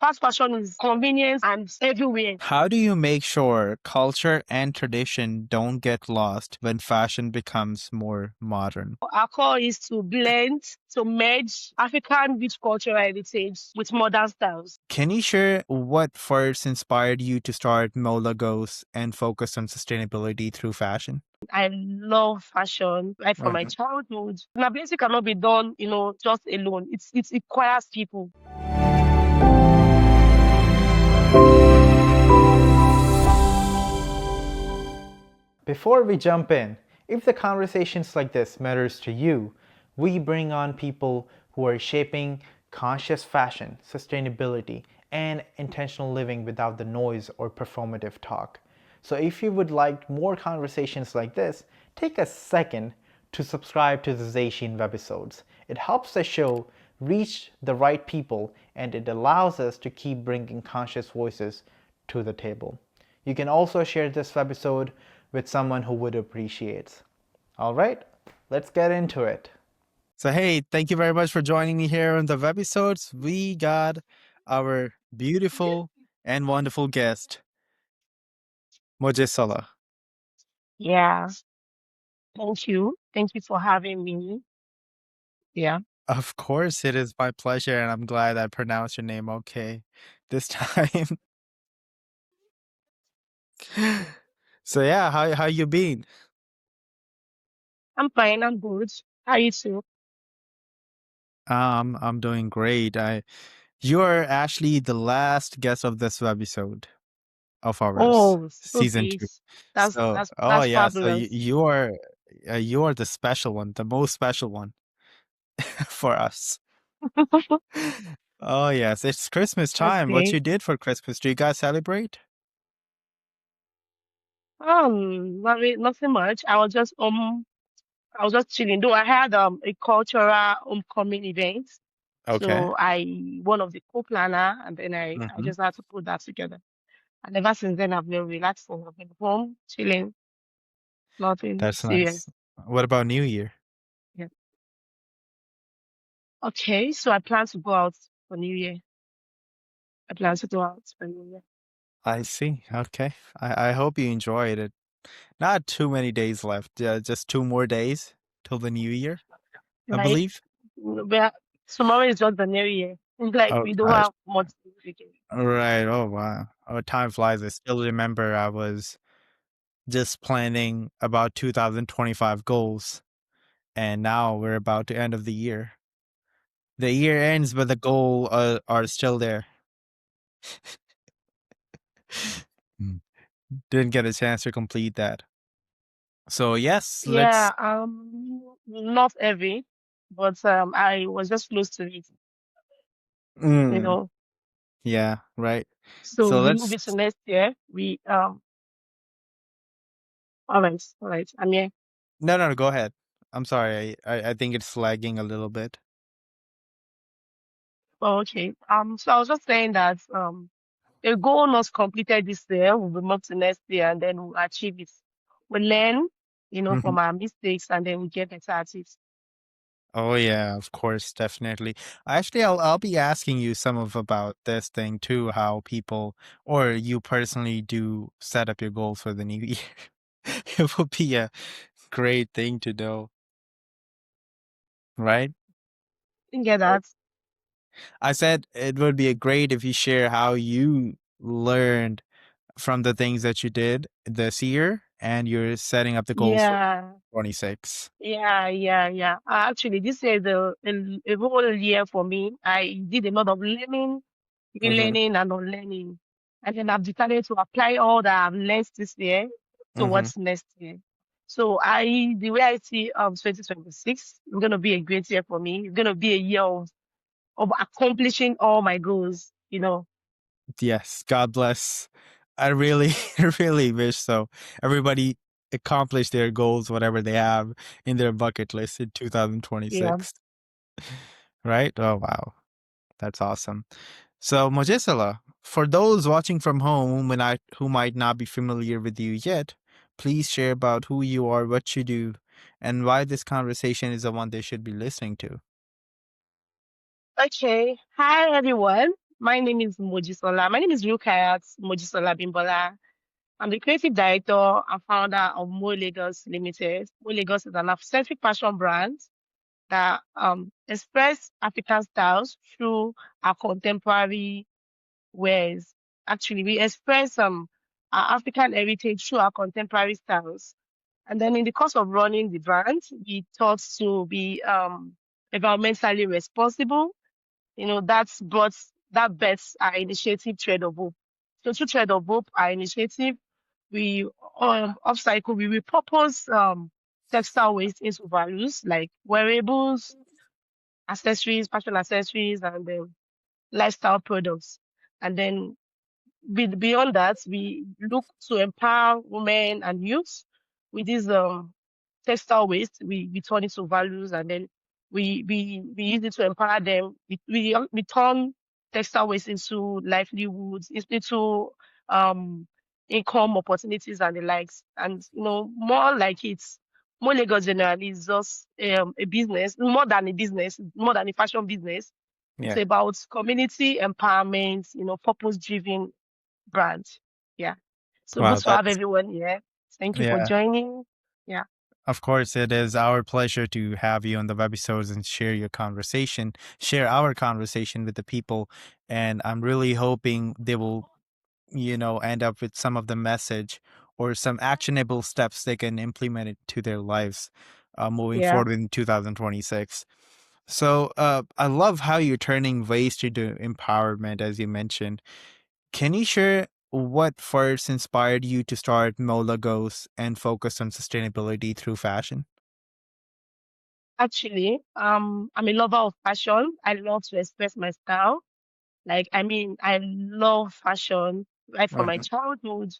Fast fashion is convenience and everywhere. How do you make sure culture and tradition don't get lost when fashion becomes more modern? Our core is to blend, to merge African rich cultural heritage with modern styles. Can you share what first inspired you to start Moolegos and focus on sustainability through fashion? I love fashion right from my Uh, childhood. Sustainability cannot be done, just alone. It requires people. Before we jump in, if the conversations like this matters to you, we bring on people who are shaping conscious fashion, sustainability, and intentional living without the noise or performative talk. So if you would like more conversations like this, take a second to subscribe to the ZÁY SHEEN Webisodes. It helps the show reach the right people and it allows us to keep bringing conscious voices to the table. You can also share this episode with someone who would appreciate. All right, let's get into it. So, hey, thank you very much for joining me here on the webisodes. We got our beautiful and wonderful guest, Mojisola. Yeah. Thank you. Thank you for having me. Yeah. Of course, it is my pleasure, and I'm glad I pronounced your name okay this time. So, yeah, how you been? I'm fine. I'm good. How you too? I'm doing great. You're actually the last guest of this webisode of ours, Oh, season okay. 2. That's So, that's oh that's yeah, so fabulous. you are the special one, the most special one for us. Oh yes, it's Christmas That's time. What great. you did for Christmas? Do you guys celebrate? Nothing much. I was just chilling. Though I had a cultural homecoming event, Okay. so I one of the co-planner, and then I Hmm. just had to put that together. And ever since then, I've been relaxing. I've been home chilling, nothing That's serious. nice. What about New Year? Yeah. Okay, so I plan to go out for New Year. I plan to go out for New Year. I see. Okay. I hope you enjoyed it. Not too many days left. Just 2 more days till the New Year, I Right? believe. But tomorrow is just the New Year. It's like Oh we don't gosh. have much significance. Right. Oh wow. Oh, time flies. I still remember I was just planning about 2025 goals, and now we're about to end of the year. The year ends, but the goal are still there. Mm. Didn't get a chance to complete that. So yes, let's. Yeah, not heavy, but I was just close to it, you Mm, know. yeah, right. So So we move let's. it to next year. All right. I'm here. No, no, no, go ahead. I'm sorry. I think it's lagging a little bit. Oh, okay. So I was just saying that a goal not completed this year will be moved to next year, and then we'll achieve it. We learn, Mhm. from our mistakes, and then we get better at it. Oh yeah, of course, definitely. Actually, I'll be asking you some of about this thing too, how people or you personally do set up your goals for the new year. It would be a great thing to know, right? You get Or- that? I said it would be a great if you share how you learned from the things that you did this year and you're setting up the goals for Yeah. 26. Yeah. Actually, this is a whole year for me. I did a lot of learning, Mm-hmm. relearning, and unlearning. And then I've decided to apply all that I've learned this year Mm-hmm. towards next year. So the way I see 2026 is going to be a great year for me. It's going to be a year of accomplishing all my goals. Yes, God bless. I really, I really wish so. Everybody accomplish their goals, whatever they have in their bucket list in Yeah. 2026. Right? Oh, wow. That's awesome. So, Mojisola, for those watching from home who might not be familiar with you yet, please share about who you are, what you do, and why this conversation is the one they should be listening to. Okay. Hi, everyone. My name is Mojisola. My name is Rukayat Mojisola Abimbola. I'm the creative director and founder of Moolegos Limited. Moolegos is an Afrocentric fashion brand that express African styles through our contemporary wares. Actually, we express our African heritage through our contemporary styles. And then in the course of running the brand, we thought to be environmentally responsible. That bets our initiative Trade of Hope. So through Trade of Hope, our initiative, we upcycle, we repurpose textile waste into values like wearables, accessories, fashion accessories, and lifestyle products. And then beyond that, we look to empower women and youth with this textile waste. We turn it to values, and then we use it to empower them. We turn textile waste into livelihoods, into um income opportunities and the likes. And more like more Lagos generally is just a business, more than a business, more than a fashion business. It's Yeah. about community empowerment, purpose driven brand. Yeah. So good Wow, to have that's everyone here. Thank you for yeah. joining. Yeah. Of course, it is our pleasure to have you on the webisodes and share our conversation with the people. And I'm really hoping they will, end up with some of the message or some actionable steps they can implement it to their lives moving Yeah. forward in 2026. So I love how you're turning waste into empowerment, as you mentioned. Can you share what first inspired you to start Molegos and focus on sustainability through fashion? Actually, I'm a lover of fashion. I love to express my style. I love fashion right from my Right. childhood.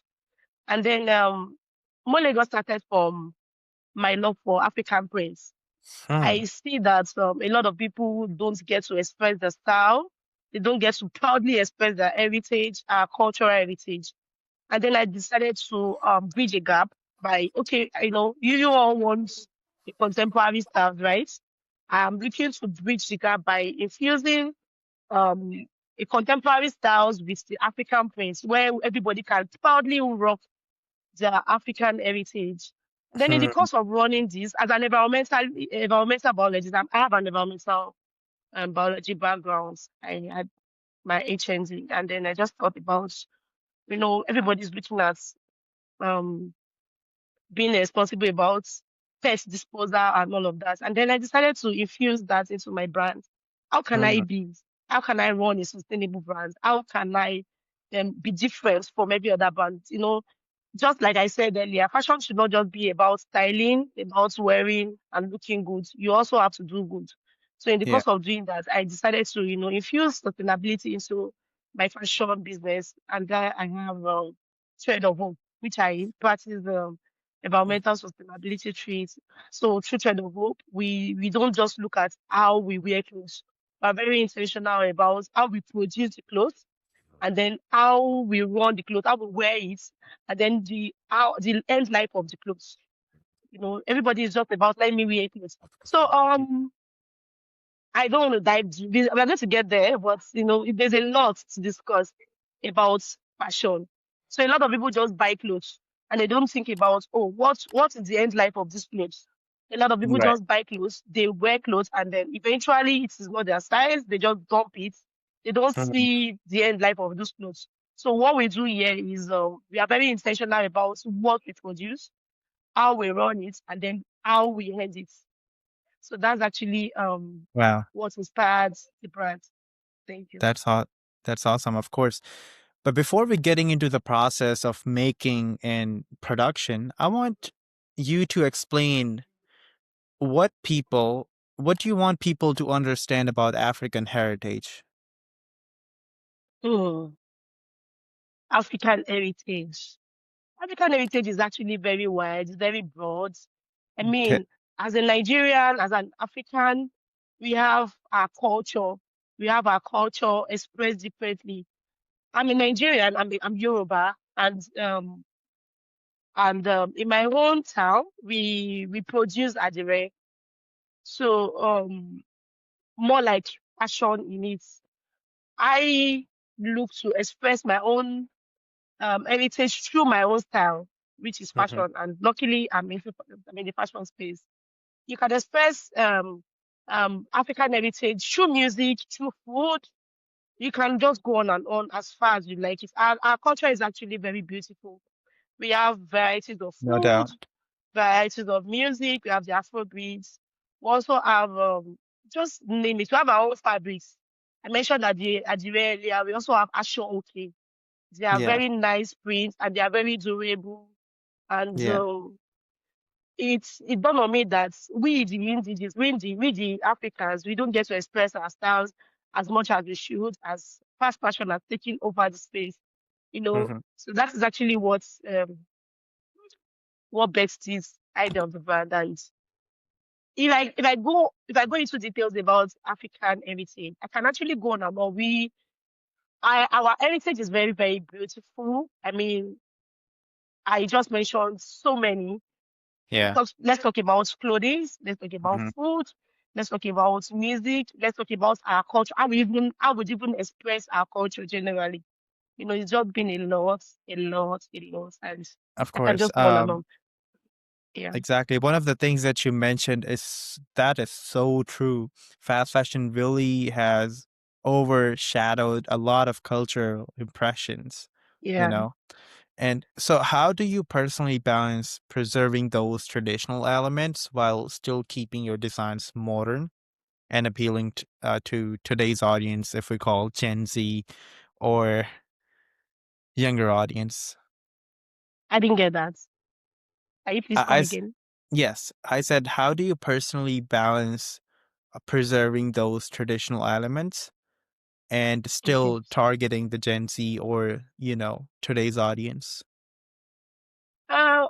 And then Molegos started from my love for African prints. Hmm. I see that a lot of people don't get to express their style. They don't get to proudly express their heritage, our cultural heritage. And then I decided to bridge a gap by, okay, you all want the contemporary stuff, right? I'm looking to bridge the gap by infusing um, a contemporary styles with the African prints, where everybody can proudly rock their African heritage. Then in the Hmm. course of running this, as an environmental biologist, I have an environmental biology background. I had my HND, and then I just thought about, everybody's looking at um being responsible about pest disposal and all of that. And then I decided to infuse that into my brand. How can I Hmm. be? How can I run a sustainable brand? How can I be different from every other brand? Just like I said earlier, fashion should not just be about styling, about wearing and looking good. You also have to do good. So in the Yeah. course of doing that, I decided to, infuse sustainability into my fashion business. And there I have Trade of Hope, which I practice environmental sustainability trees. So through Trade of Hope, we don't just look at how we wear clothes. We're very intentional about how we produce the clothes, and then how we run the clothes, how we wear it, and then the end life of the clothes. Everybody is just about let me wear clothes. So I don't want to dive deep. We're going to get there, but there's a lot to discuss about fashion. So a lot of people just buy clothes and they don't think about, oh, what is the end life of this clothes? A lot of people Right. just buy clothes, they wear clothes, and then eventually it is not their size. They just dump it. They don't Hmm. see the end life of those clothes. So what we do here is we are very intentional about what we produce, how we run it, and then how we end it. So that's actually Wow. what inspired the brand. Thank you. That's hot. That's awesome, of course. But before we getting into the process of making and production, I want you to explain what people, what do you want people to understand about African heritage? Hmm. African heritage. African heritage is actually very wide, it's very broad. I Okay. mean, as a Nigerian, as an African, we have our culture. We have our culture expressed differently. I'm a Nigerian. I'm Yoruba, and in my hometown, we produce Adire. So more like fashion in it. I look to express my own heritage through my own style, which is Mm-hmm. fashion. And luckily, I'm in the fashion space. You can express African heritage through music, through food. You can just go on and on as far as you like it. Our culture is actually very beautiful. We have varieties of No food, doubt. varieties of music. We have the Afrobeats. We also have just name it. We have our own fabrics. I mentioned that the Adire earlier. We also have Aso Oke. They are Yeah. very nice prints and they are very durable. And Yeah. it dawned on me that we the indigenous, we the Africans, we don't get to express our styles as much as we should, as fast fashion has taken over the space. Mm-hmm. So that is actually what best this idea of the brand. And if I go into details about African heritage, I can actually go on about our heritage is very, very beautiful. I mean, I just mentioned so many. Yeah. Let's talk about clothing. Let's talk about Mm-hmm. food. Let's talk about music. Let's talk about our culture. I would even express our culture generally. It's just been a lot, a lot, a lot, and Of I can course. just go on and on. Yeah, Exactly. One of the things that you mentioned is that is so true. Fast fashion really has overshadowed a lot of cultural impressions, you yeah. know? And so, how do you personally balance preserving those traditional elements while still keeping your designs modern and appealing to today's audience, if we call Gen Z or younger audience? I didn't get that. Can you please I, I come s- again? yes, I said, how do you personally balance preserving those traditional elements and Okay. still targeting the Gen Z or, today's audience?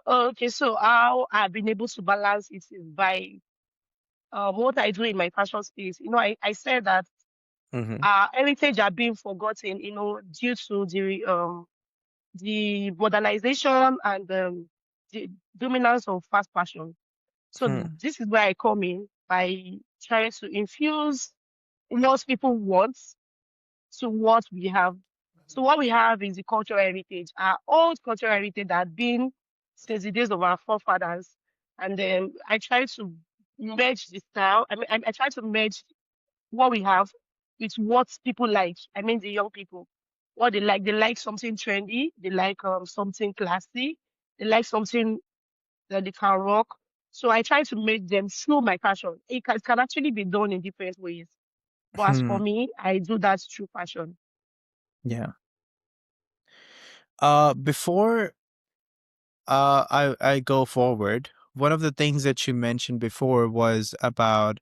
Okay. So how I've been able to balance it is by what I do in my fashion space. I said that Mm-hmm. our heritage are being forgotten. Due to the modernization and the dominance of fast fashion. So Hmm. this is where I come in by trying to infuse what people want to what we have. So what we have is the cultural heritage, our old cultural heritage that had been since the days of our forefathers. And then I try to merge the style. I try to merge what we have with what people like. I mean, the young people, what they like. They like something trendy. They like something classy. They like something that they can rock. So I try to make them through my fashion. It can actually be done in different ways. But as for Hmm. me, I do that through fashion. Yeah. Before I go forward, one of the things that you mentioned before was about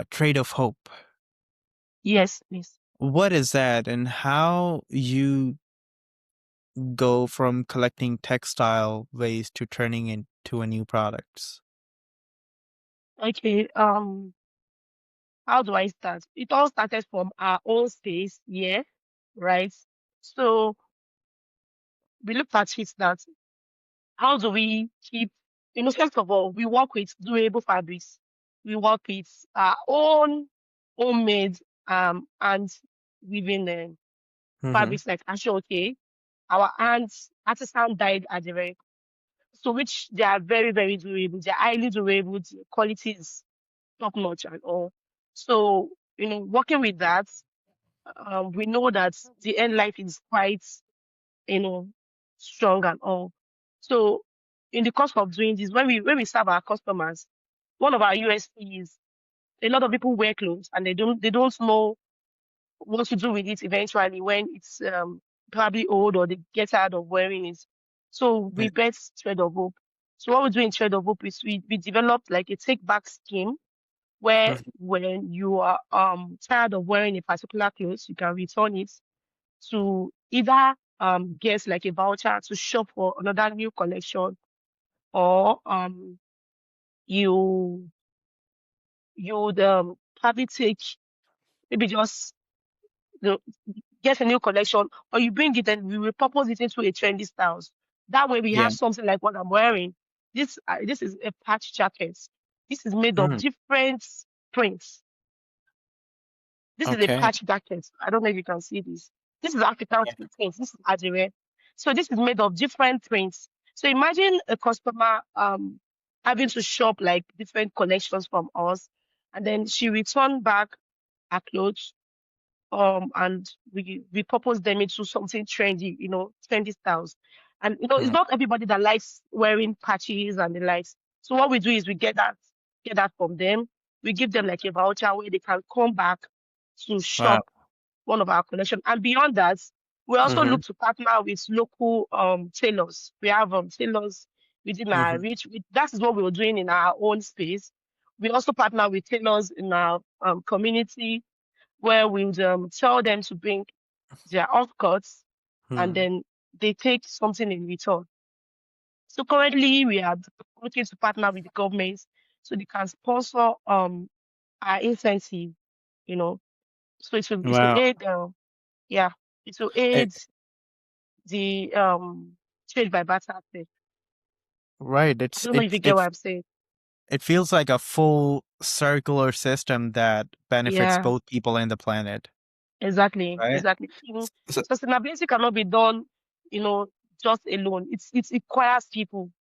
trade of hope. Yes, please. What is that, and how you go from collecting textile waste to turning into a new products? Okay. How do I start? It all started from our own space, yeah, right? So we looked at it that how do we keep, first of all, we work with durable fabrics. We work with our own homemade and weaving Mm-hmm. fabrics like Ashoke. Our hands artisan dyed Adire. So which they are very, very durable. They're highly durable. The quality is top notch and all. So, working with that, we know that the end life is quite, you know, strong and all. So in the course of doing this, when we serve our customers, one of our USP is a lot of people wear clothes and they don't know what to do with it eventually when it's probably old or they get tired of wearing it. So Yeah. we bet Thread of Hope. So what we do in Thread of Hope is we developed like a take back scheme where Mhm. when you are tired of wearing a particular clothes, you can return it to either get like a voucher to shop for another new collection, or you you'd probably take maybe just the get a new collection, or you bring it and we repurpose it into a trendy styles. That way we Yeah. have something like what I'm wearing. This is a patch jacket. This is made of Mhm. different prints. This is a Okay. patch jacket. I don't know if you can see this. This is African Yeah. prints. This is Adire. So this is made of different prints. So imagine a customer having to shop like different collections from us, and then she return back her clothes and we repurpose them into something trendy, trendy styles. And it's Mm. not everybody that likes wearing patches and the likes. So what we do is we get that from them. We give them like a voucher where they can come back to Wow. shop one of our collection. And beyond that, we also Mm-hmm. look to partner with local tailors. We have tailors within our Mm-hmm. reach. That is what we were doing in our own space. We also partner with tailors in our community where we would tell them to bring their offcuts and Hmm. then they take something in return. So currently we are looking to partner with the government so they can sponsor our incentive, you know. So it will Wow. aid yeah, it will It, aid the trade by barter aspect. right. I don't know if you get what I'm saying. It feels like a full circular system that benefits Yeah, both people and the planet, exactly, right? exactly. So, Sustainability cannot be done, you know, just alone. It requires people.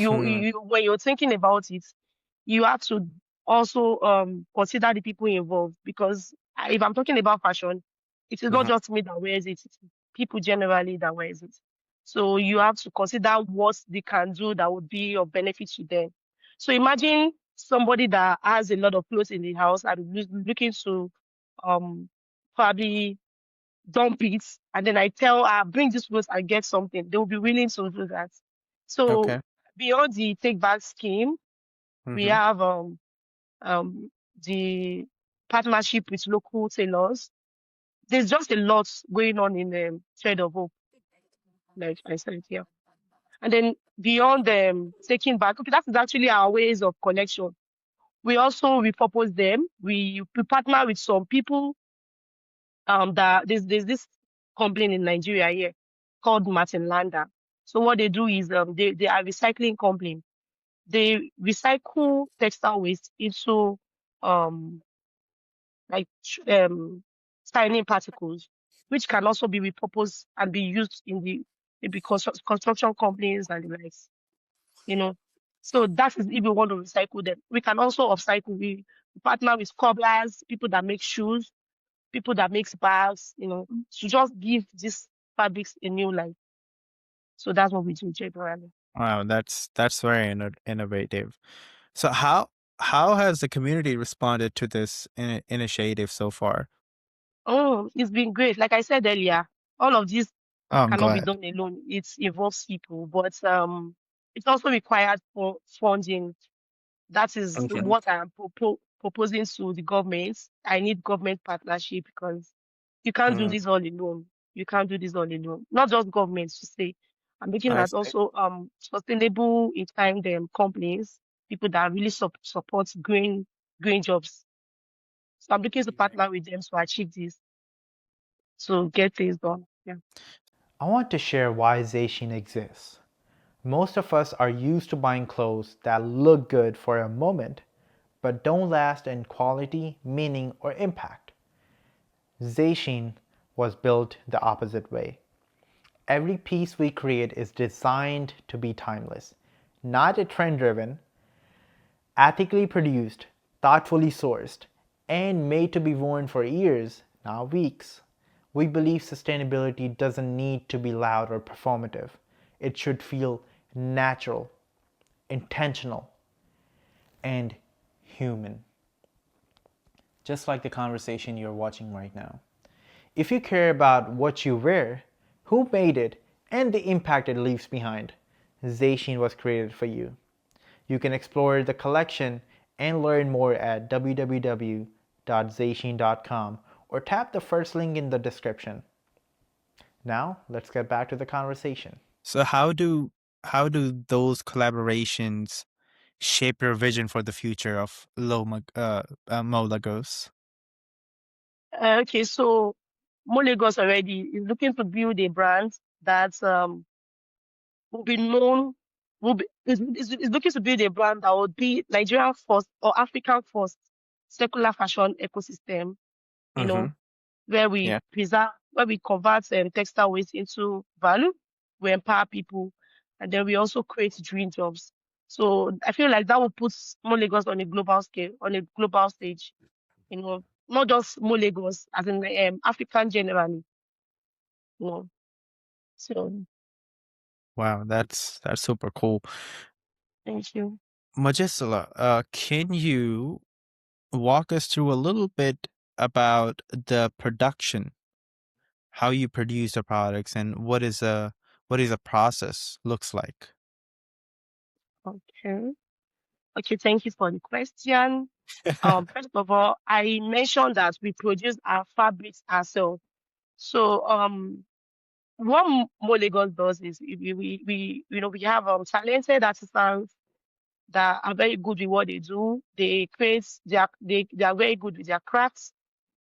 hmm, When you're thinking about it, you have to also consider the people involved because if I'm talking about fashion, it is not mhm, just me that wears it, it's people generally that wears it. So you have to consider what they can do that would be of benefit to them. So imagine somebody that has a lot of clothes in the house and looking to um probably dump it, and then I tell her bring this clothes and get something, they will be willing to do that. So okay. beyond the take back scheme, we Hmm. have um the partnership with local tailors. There's just a lot going on in the trade of hope, like I said here. And then beyond taking back, okay, that is actually our ways of collection. We also repurpose them. We partner with some people that there's this company in Nigeria here called Martin Landa. So what they do is they are recycling company. They recycle textile waste into um like tiny particles, which can also be repurposed and be used in the maybe construction companies and the likes, you know. So that is if we want to recycle them. We can also upcycle. We partner with cobblers, people that make shoes, people that makes bags, to just give these fabrics a new life. So that's what we do generally. Wow, that's very innovative. So how has the community responded to this initiative so far? Oh, it's been great. Like I said earlier, all of this Oh, I'm cannot be glad. done alone. It involves people, but it also required for funding. That is Okay. what I am proposing to the government. I need government partnership because you can't do Mm, this all alone. You can't do this all alone. Not just governments to say. I'm looking I at see. also sustainable in time companies, people that really support green jobs. So I'm looking to partner with them to achieve this, to get things done. Yeah. I want to share why ZÁY SHEEN exists. Most of us are used to buying clothes that look good for a moment, but don't last in quality, meaning, or impact. ZÁY SHEEN was built the opposite way. Every piece we create is designed to be timeless, not a trend-driven, ethically produced, thoughtfully sourced, and made to be worn for years, not weeks. We believe sustainability doesn't need to be loud or performative. It should feel natural, intentional, and human. Just like the conversation you're watching right now. If you care about what you wear, who made it, and the impact it leaves behind, ZÁY SHEEN was created for you. You can explore the collection and learn more at www.zaysheen.com or tap the first link in the description. Now, let's get back to the conversation. So how do those collaborations shape your vision for the future of Moolegos? Okay, so Moolegos already is looking to build a brand that will be known, is looking to build a brand that would be Nigerian first or African first circular fashion ecosystem, you Mm-hmm. know, where we Yeah. preserve where we convert textile waste into value. We empower people, and then we also create dream jobs. So I feel like that will put Moolegos on a global scale, on a global stage. You know, not just Moolegos, as in African generally. You know, so Wow, that's super cool. thank you. Mojisola, can you walk us through a little bit about the production, how you produce the products, and what is a process looks like? Okay. Okay, thank you for the question. First of all, I mentioned that we produce our fabrics ourselves. So, what Moolegos does is we have talented artisans that are very good with what they do. They are very good with their crafts.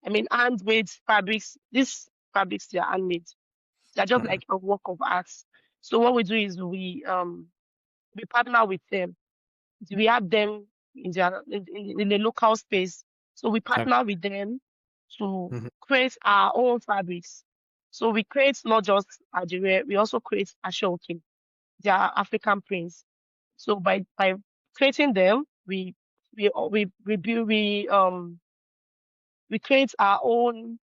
I mean, handmade fabrics. These fabrics, they are handmade. They're just Mm, like a work of art. So what we do is we partner with them. We have them in the local space. So we okay. partner with them to Mhm. create our own fabrics. So we create not just Adire, we also create Aso Oke. They are African prints. So by creating them, we create our own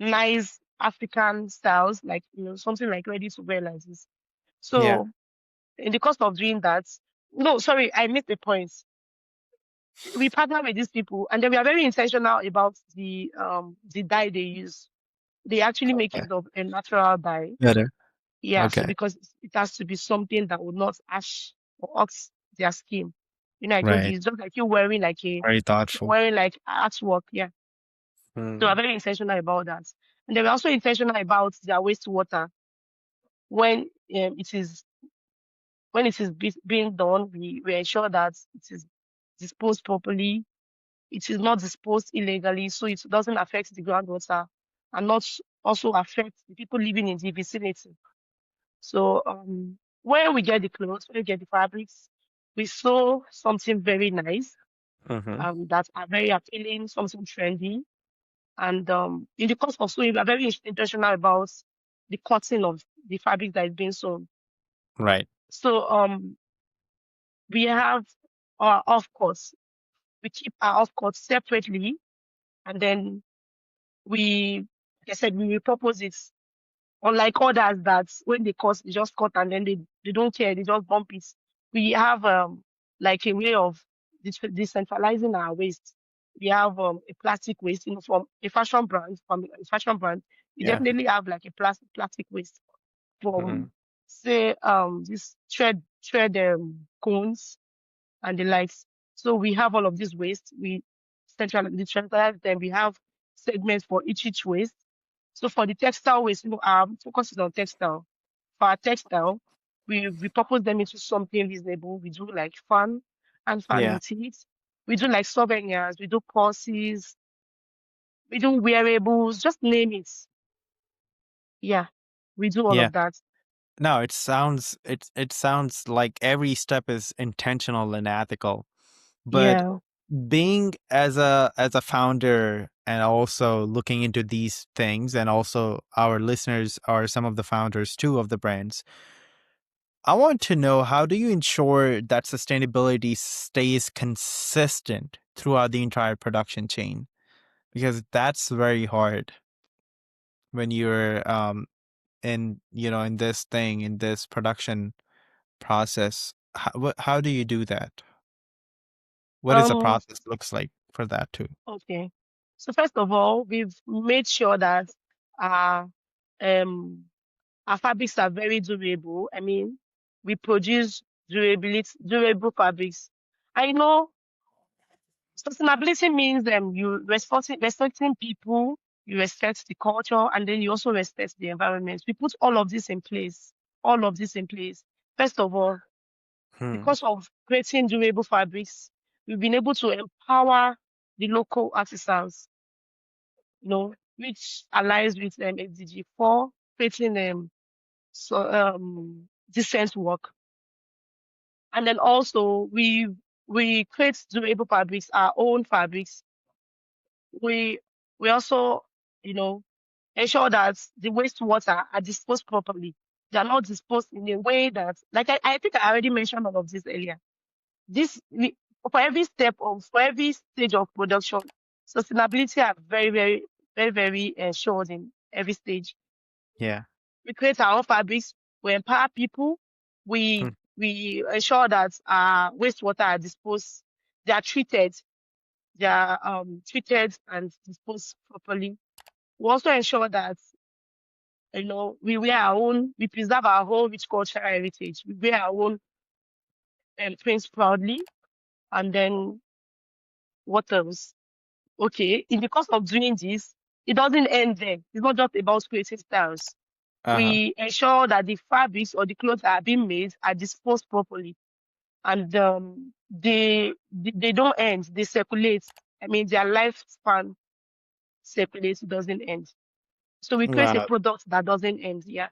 nice African styles, like something like ready to wear like this. Yeah. So in the course of doing that, no, sorry, I missed the point. We partner with these people, and then we are very intentional about the dye they use. They actually make Okay. use of a natural dye. Better. Yeah, so Okay. because it has to be something that would not ash or ox their skin. I told Right. you it's just like you wearing Very thoughtful. artwork. Yeah. So we're Mm. very intentional about that. And they were also intentional about their wastewater. When being done, we ensure that it is disposed properly. It is not disposed illegally, so it doesn't affect the groundwater and not also affect the people living in the vicinity. So when we get the clothes, when we get the fabrics, we sew something very nice, Mhm. that are very appealing, something trendy. And in the course of sewing, we are very intentional about the cutting of the fabric that is being sewn. Right. So we have our offcuts. We keep our offcuts separately, and then like I said, we repurpose it. Unlike others that when they cut, they just cut and then they don't care, they just bump it. We have like a way of decentralizing our waste. We have a plastic waste, from a fashion brand, we Yeah. definitely have like a plastic waste from Mhm. say this thread cones and the likes. So we have all of this waste. We decentralize them. We have segments for each waste. So for the textile waste, our focus is on textile. For our textile, we repurpose them into something reasonable. We do like fan Yeah. motifs. We do like souvenirs. We do purses. We do wearables. Just name it. Yeah, we do all Yeah. of that. No, it sounds like every step is intentional and ethical. But Yeah. being as a founder and also looking into these things, and also our listeners are some of the founders too of the brands, I want to know, how do you ensure that sustainability stays consistent throughout the entire production chain? Because that's very hard when you're in this thing, in this production process. How do you do that? What is the Um. process looks like for that too? Okay. So first of all, we've made sure that our um our fabrics are very durable. I mean, we produce durable fabrics. I know sustainability means you respecting people, you respect the culture, and then you also respect the environment. We put all of this in place. All of this in place. First of all, Hmm. because of creating durable fabrics, we've been able to empower the local artisans, which aligns with SDG 4, creating decent work. And then also we create durable fabrics, our own fabrics. We we also, you know, ensure that the wastewater are disposed properly. They are not disposed in a way that, like I think I already mentioned all of this earlier. For every step of, for every stage of production, sustainability are very, very, very, very ensured in every stage. Yeah. We create our own fabrics. We empower people. Hmm. We ensure that wastewater are disposed. They are treated. They are treated and disposed properly. We also ensure that we wear our own. We preserve our whole rich cultural heritage. We wear our own prints proudly. And then what else? Okay, in the course of doing this, it doesn't end there. It's not just about creating styles. Uh-huh. We ensure that the fabrics or the clothes that are being made are disposed properly, and they don't end. They circulate. I mean, their lifespan circulates. It doesn't end. So we create a Wow. product that doesn't end. Yeah.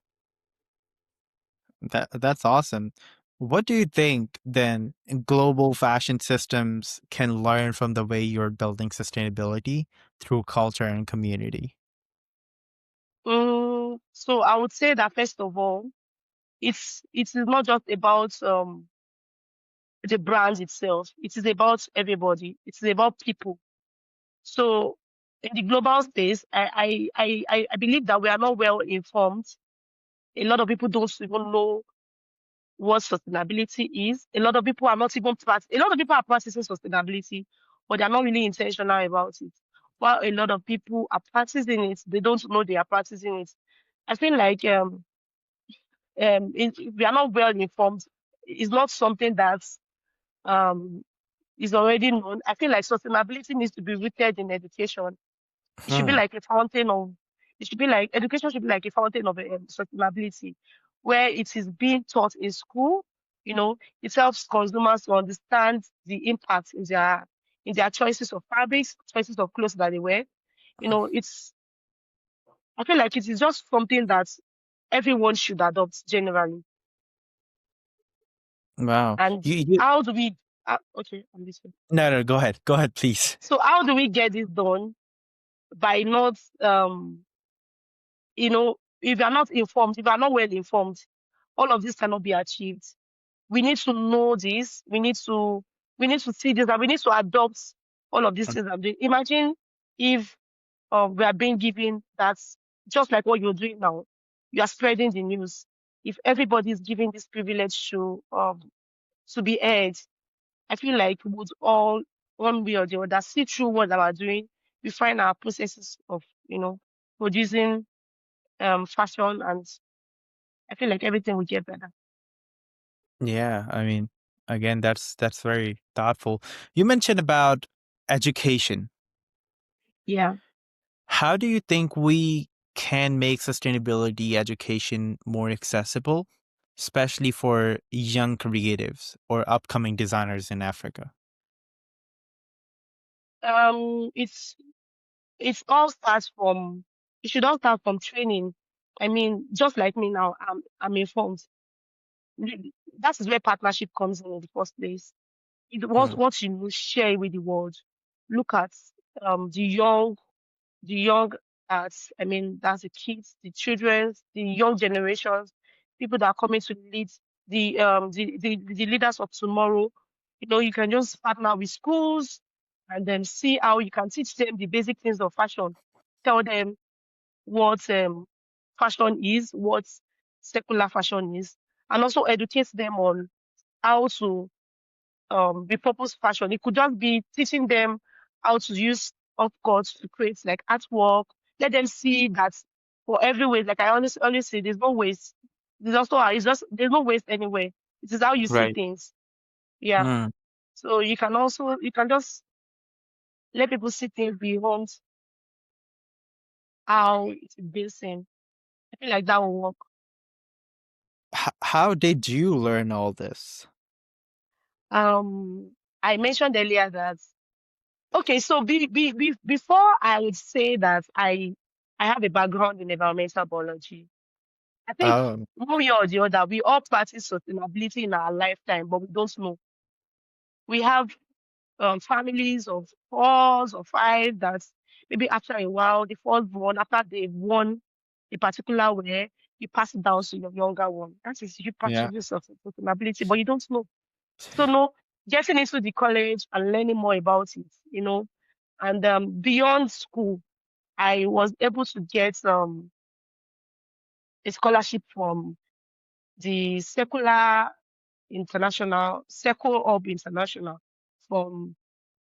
That's awesome. What do you think then global fashion systems can learn from the way you're building sustainability through culture and community? So I would say that first of all, it is not just about the brand itself. It is about everybody. It is about people. So in the global space, I believe that we are not well informed. A lot of people don't even know what sustainability is. A lot of people are not even a lot of people are practicing sustainability, but they are not really intentional about it. While a lot of people are practicing it, they don't know they are practicing it. I feel like if we are not well informed, it's not something that um is already known. I feel like sustainability needs to be rooted in education. It should be Hmm. like a fountain of, it should be like, education should be like a fountain of sustainability, where it is being taught in school. It helps consumers to understand the impact in their choices of fabrics, choices of clothes that they wear. I feel like it is just something that everyone should adopt generally. Wow. And You how do we, okay, I'm listening. no, go ahead. Go ahead, please. So how do we get this done? By not, if you are not informed, if you are not well informed, all of this cannot be achieved. We need to know this. We need to see this, and we need to adopt all of these things I'm doing. Imagine if we are being given that, just like what you're doing now. You are spreading the news. If everybody is given this privilege to be heard, I feel like we would all, one way or the other, see through what we are doing. We find our processes of, producing fashion, and I feel like everything will get better. Yeah, I mean, again, that's very thoughtful. You mentioned about education. Yeah. How do you think we can make sustainability education more accessible, especially for young creatives or upcoming designers in Africa? It's all starts from, it should all start from training. I mean, just like me now, I'm informed. That is where partnership comes in the first place. It was Mm. what you know, share with the world. Look at the young I mean, that's the kids, the children, the young generations, people that are coming to lead the leaders of tomorrow. You can just partner with schools and then see how you can teach them the basic things of fashion. Tell them what fashion is, what secular fashion is, and also educate them on how to repurpose fashion. It could just be teaching them how to use offcuts to create like artwork. Let them see that for every waste, like I always say, there's no waste. There's no waste anywhere. It is how you see Right. things. Yeah. Mm. So you can just let people see things beyond how it's been seen. I feel like that will work. How did you learn all this? I mentioned earlier that, okay, so before I would say that I have a background in environmental biology. I think Oh, one way or the other, we all practice sustainability in our lifetime, but we don't know. We have families of 4 or 5 that maybe after a while, the first born, after they've won a particular way, you pass it down to your younger one. That is you Yeah. practice of sustainability, but you don't know. So no, getting into the college and learning more about it, and beyond school, I was able to get a scholarship from the Secular Hub International from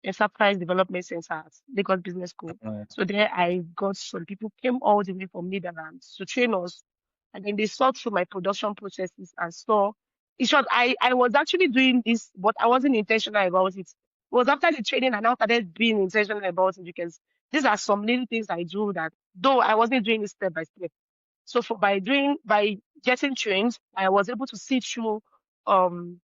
Enterprise Development Center at Lagos Business School. Uh, So there I got some people came all the way from Netherlands to train us. And then they saw through my production processes and saw. In short, I was actually doing this, but I wasn't intentional about it. It was after the training I now started being intentional about it because these are some little things I do that though I wasn't doing it step by step. So by getting trained, I was able to see through um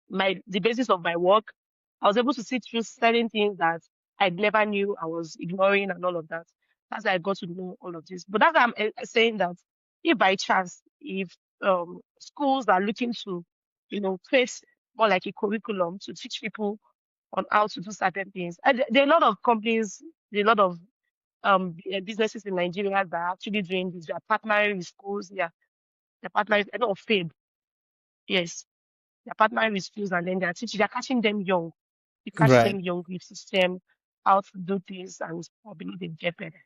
the basis of my work. I was able to see through certain things that I never knew I was ignoring and all of that. That's how I got to know all of this. But that's why I'm saying that if by chance, if schools are looking to, create more like a curriculum to teach people on how to do certain things, and there are a lot of companies, there are a lot of businesses in Nigeria that are actually doing this. They are partnering with schools. Yeah, they're partnering. I know of FABE. Yes, they're partnering with schools and then they're catching them young. You catch right. them young, you teach them how to do things and I believe they get better.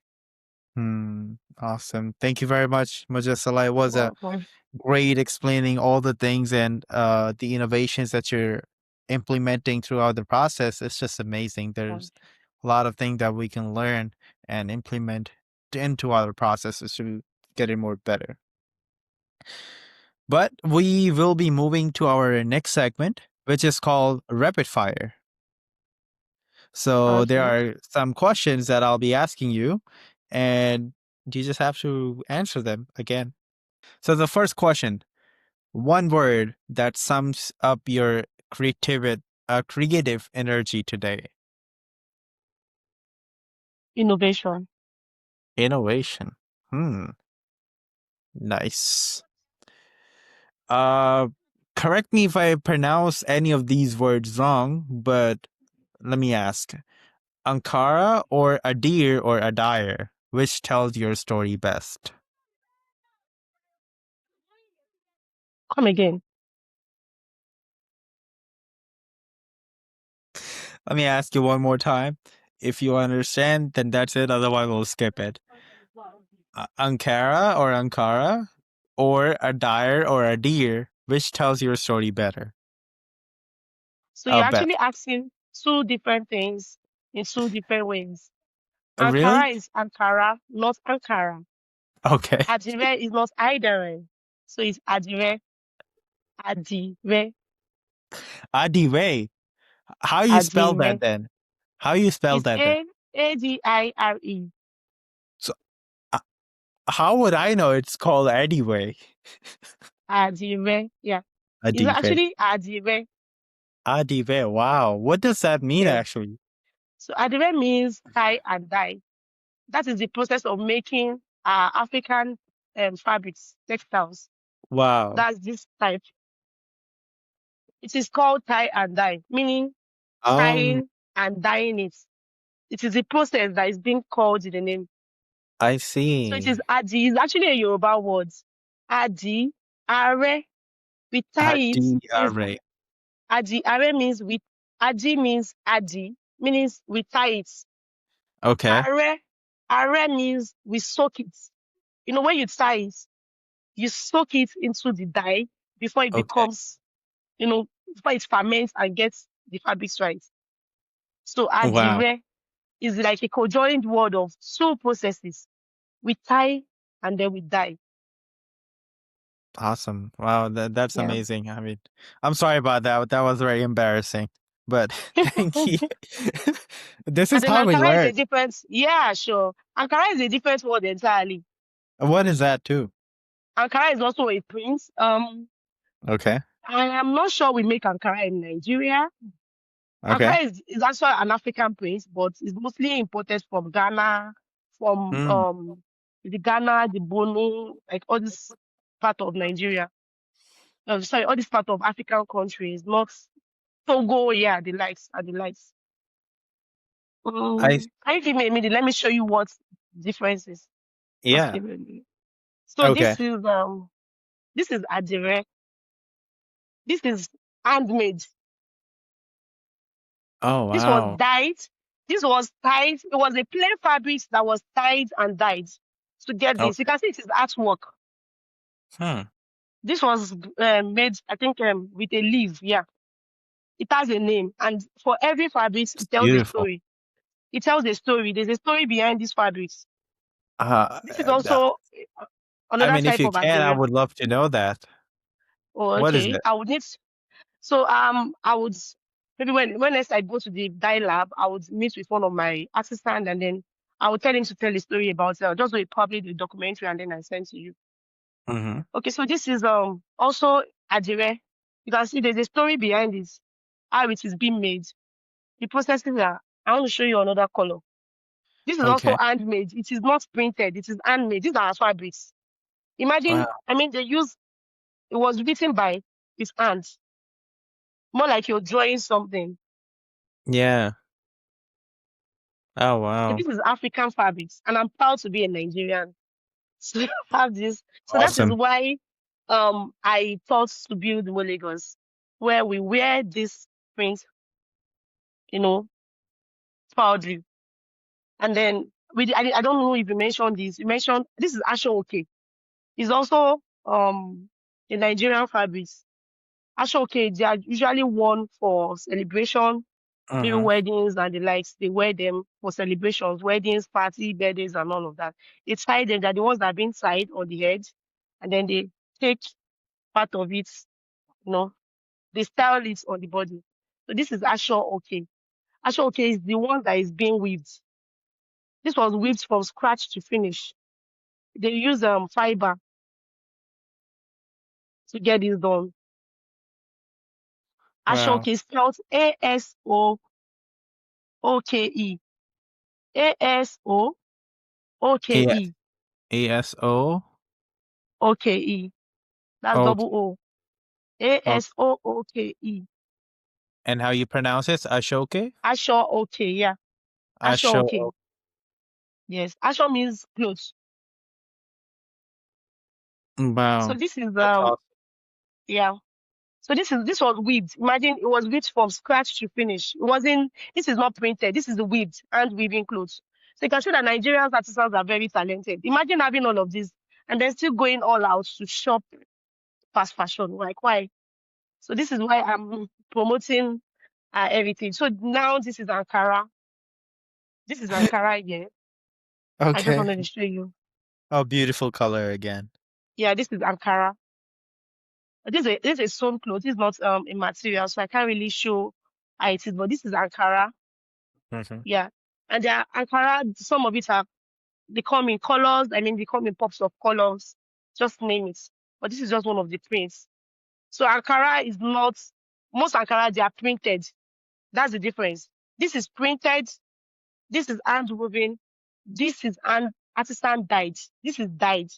Awesome. Thank you very much, Mojisola. It was a Well, great explaining all the things and the innovations that you're implementing throughout the process. It's just amazing. There's a lot of things that we can learn and implement into our processes to get it more better. But we will be moving to our next segment, which is called Rapid Fire. So there okay. are some questions that I'll be asking you, and you just have to answer them again. So the first question, one word that sums up your creative energy today. Innovation. Innovation. Nice. Correct me if I pronounce any of these words wrong, but let me ask. Ankara or Adire or Adire? Which tells your story best? Come again. Let me ask you one more time. If you understand, then that's it. Otherwise, we'll skip it. Ankara or Adire or Adire? Which tells your story better? So you're Bet. actually asking two different things in two different ways. Really? Ankara is Ankara, not Ankara. Okay. Adire is not Idere. So it's Adire, Adire, Adire. How you spell Adire. that then? How you spell It's that then? Adire. So, uh, how would I know it's called anyway? Adire. Yeah. It's Adire. actually Adire. Adire. Wow. What does that mean Yeah. actually? So Adire means tie and dye. That is the process of making African fabrics, textiles. Wow. That's this type. It is called tie and dye, meaning Um, tying and dyeing it. It is a process that is being called in the name. I So it see. is Adi. It's actually a Yoruba word. Adi, Are. We tie it means Adire. Adi. Are means we. Adi means Adi, meaning we tie it. Okay. Are means we soak it. When you tie it, you soak it into the dye before it Okay. becomes, before it ferments and gets the fabrics right. So Wow. Adire is like a conjoined word of two processes. We tie and then we dye. Awesome. Wow. That's Yeah. amazing. I mean, I'm sorry about that. That was very embarrassing, but thank you. This And is then how we Ankara is a learn. different, yeah, sure. Ankara is a different word entirely. What is that too? Ankara is also a print. Okay. I am not sure we make Ankara in Nigeria. Okay. Ankara is also an African print, but it's mostly imported from Ghana, from Mm, the Ghana, the Bono, like all this part of Nigeria. Sorry, all this part of African countries, not Togo, yeah, the likes are the likes. I Can you give me a minute? Let me show you what difference is. Just yeah. give me a minute. So Okay. this is Adire. This is handmade. Oh This was wow. dyed. This was tied. It was a plain fabric that was tied and dyed to get this. You Okay. can see it is artwork. Hmm. This was made, I think, with a leaf. Yeah, it has a name, and for every fabric, It's it tells a beautiful. story. It tells a story. There's a story behind these fabrics. Uh, This is uh, also I another mean, if type you of can, I Adire. would love to know that. Oh, What is okay. it? I would need. So I would maybe when next I go to the dye lab, I would meet with one of my assistants and then I would tell him to tell a story about just so he publish the documentary and then I send to you. Mm-hmm. Okay, so this is also Adire. You can see there's a story behind it, how it is being made. The processes are. I want to show you another color. This is also Okay. handmade. It is not printed. It is handmade. These are fabrics. Imagine, Wow. I mean, it was written by his hands, more like you're drawing something. Yeah. Oh So wow. this is African fabrics, and I'm proud to be a Nigerian. So I have this. So that is Awesome. why I thought to build Moolegos, where we wear this print, you know, proudly. And then I don't know if you mentioned this. You mentioned this is Aso Oke. It's also the Nigerian fabrics. Aso Oke, they are usually worn for celebration, maybe Mm-hmm. weddings and the likes. They wear them for celebrations, weddings, party, birthdays, and all of that. They tie them. They're the ones that are being tied on the head, and then they take part of it, you know, they style it on the body. So this is Aso Oke. Aso Oke is the one that is being weaved. This was weaved from scratch to finish. They use fiber to get this done. Aso Wow. Oke is spelled Asoke. E Asoke. ESO. Oke. That's Okay. double O. Okay. Asooke. And how you pronounce it? Ashoke? Asho Oke, yeah. Asho Asho. Oke. Yes. Asho means clothes. So Wow. this is That's awesome. yeah. So this was weaved. Imagine it was weaved from scratch to finish. It wasn't this is not printed. This is the weaved and weaving clothes. So you can show that Nigerian artisans are very talented. Imagine having all of this and then still going all out to shop fast fashion. Like why? So this is why I'm promoting everything. So now this is Ankara. This is Ankara here. I just Okay. wanted to show you. Oh, beautiful color again. Yeah, this is Ankara. This is sewn clothes. This is not a material, so I can't really show how it is. But this is Ankara. Mm-hmm. Yeah, and there are Ankara. Some of it are they come in colors. I mean, they come in pops of colors. Just name it. But this is just one of the prints. So Ankara is not most Ankara. They are printed. That's the difference. This is printed. This is hand woven. This is hand artisan dyed. This is dyed.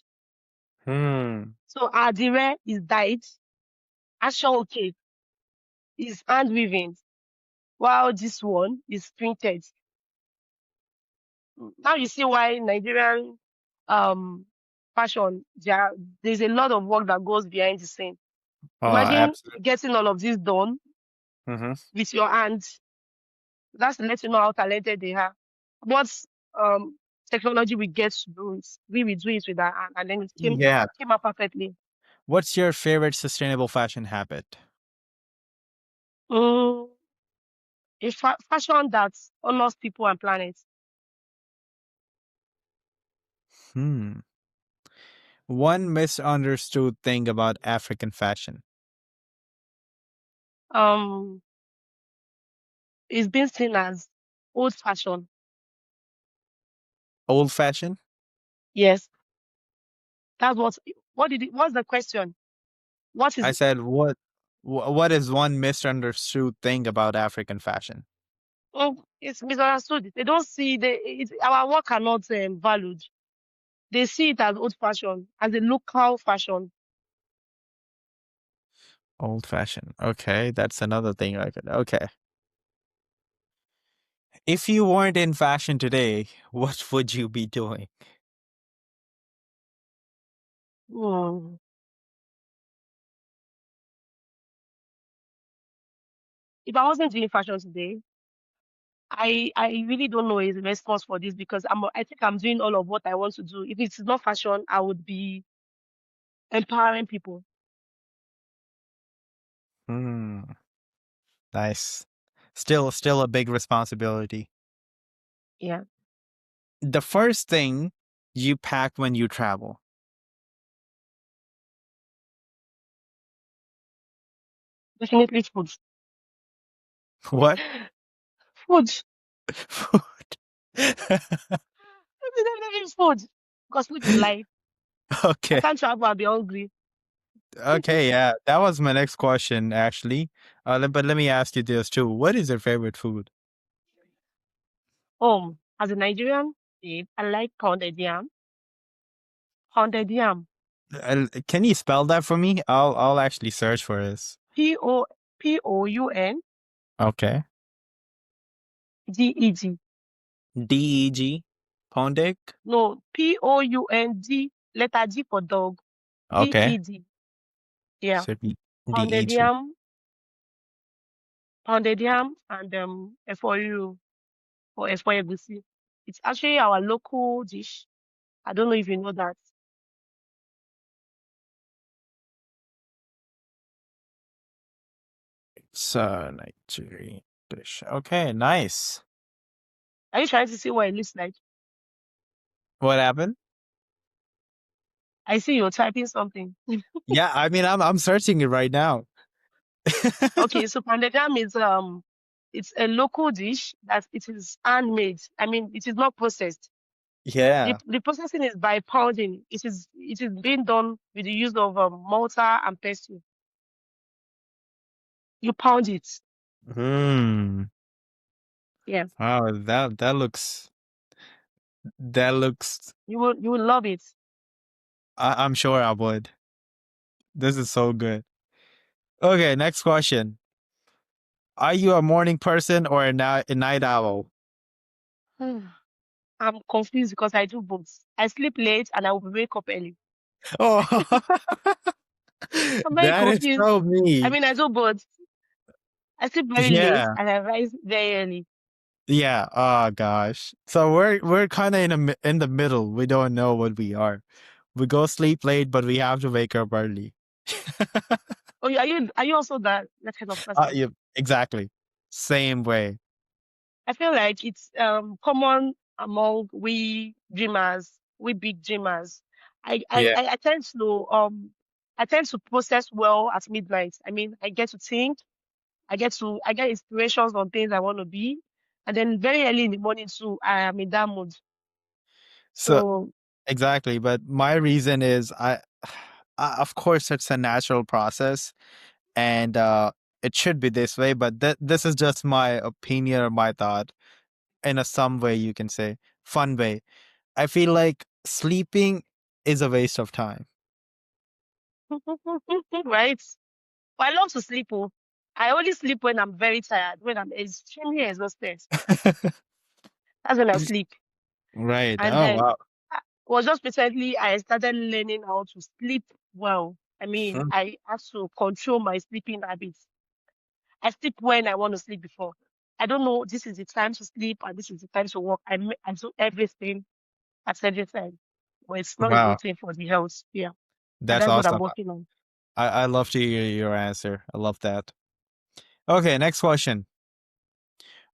Hmm. So Adire is dyed. Aso Oke is hand weaving, while this one is printed. Now you see why Nigerian um fashion there's a lot of work that goes behind the scene. Oh, Imagine absolutely. getting all of this done Mm-hmm. with your hands. That's to let you know how talented they are. What um technology we get to do it, we will do it with our hand, and then Yeah. came out perfectly. What's your favorite sustainable fashion habit? Mm, fashion that honors people and planet. Hmm. One misunderstood thing about African fashion. Um, it's been seen as old fashion. Old fashion? Yes, that's what's the question? What I is said what is one misunderstood thing about African fashion? oh, it's misunderstood. They don't see our work are not valued. They see it as old fashion, as a local fashion. Old fashion. Okay, that's another thing I could. Okay. If you weren't in fashion today, what would you be doing? Hmm. If I wasn't doing fashion today, I really don't know a response for this because I think I'm doing all of what I want to do. If it's not fashion, I would be empowering people. Hmm. Nice. Still a big responsibility. Yeah, The first thing you pack when you travel. definitely food. What? Food. Food. Definitely food. Because food is life. I Okay. can't travel and be hungry. Okay, yeah. That was my next question actually. But let me ask you this too. What is your favorite food? As a Nigerian, babe, I like pounded yam. Pounded yam. Can you spell that for me? I'll actually search for this. Pounded. Okay. DEG. Pondek? No, Pound. Letter G for dog. Okay. Ded. Yeah. So Pounded DEG. yam. Pounded yam and FOU or egusi. It's actually our local dish. I don't know if you know that. So Nigerian dish. Okay, nice. Are you trying to see what it looks like? What happened? I see you're typing something. Yeah, I mean I'm searching it right now. Okay, so pounded yam is it's a local dish that it is handmade. I mean, it is not processed. The, Yeah. the processing is by pounding. It is being done with the use of mortar and pestle. You pound it. Hmm. Yeah, Wow, that looks you will love it. I'm sure I would. This is so good. Okay, next question. Are you a morning person or a night owl? I'm confused because I do both. I sleep late and I will wake up early. Oh, I'm very that is confused. so I me. mean, I do both. I sleep very late Yeah. and I rise very early. Yeah. Oh gosh. So we're kind of in the middle. We don't know what we are. We go sleep late, but we have to wake up early. Oh, are you also that kind of person? Yeah, exactly. Same way. I feel like it's common among we big dreamers. I I Yeah. I I tend to process well at midnight. I mean, I get to think, I get inspirations on things I want to be, and then very early in the morning too, I am in that mood. So So exactly, but my reason is of course it's a natural process and it should be this way, but this is just my opinion or my thought in a some way you can say fun way. I feel like sleeping is a waste of time. right. But I love to sleep. Oh, I only sleep when I'm very tired, when I'm extremely exhausted. That's when I sleep. Right. And Oh then wow. was just recently I started learning how to sleep well. I mean, Hmm. I have to control my sleeping habits. I sleep when I want to sleep before. I don't know this is the time to sleep and this is the time to work. I do everything at every time. But it's not a Wow. good thing for the health. Yeah. And That's that's what I'm awesome. working on. I love to hear your answer. I love that. Okay, next question.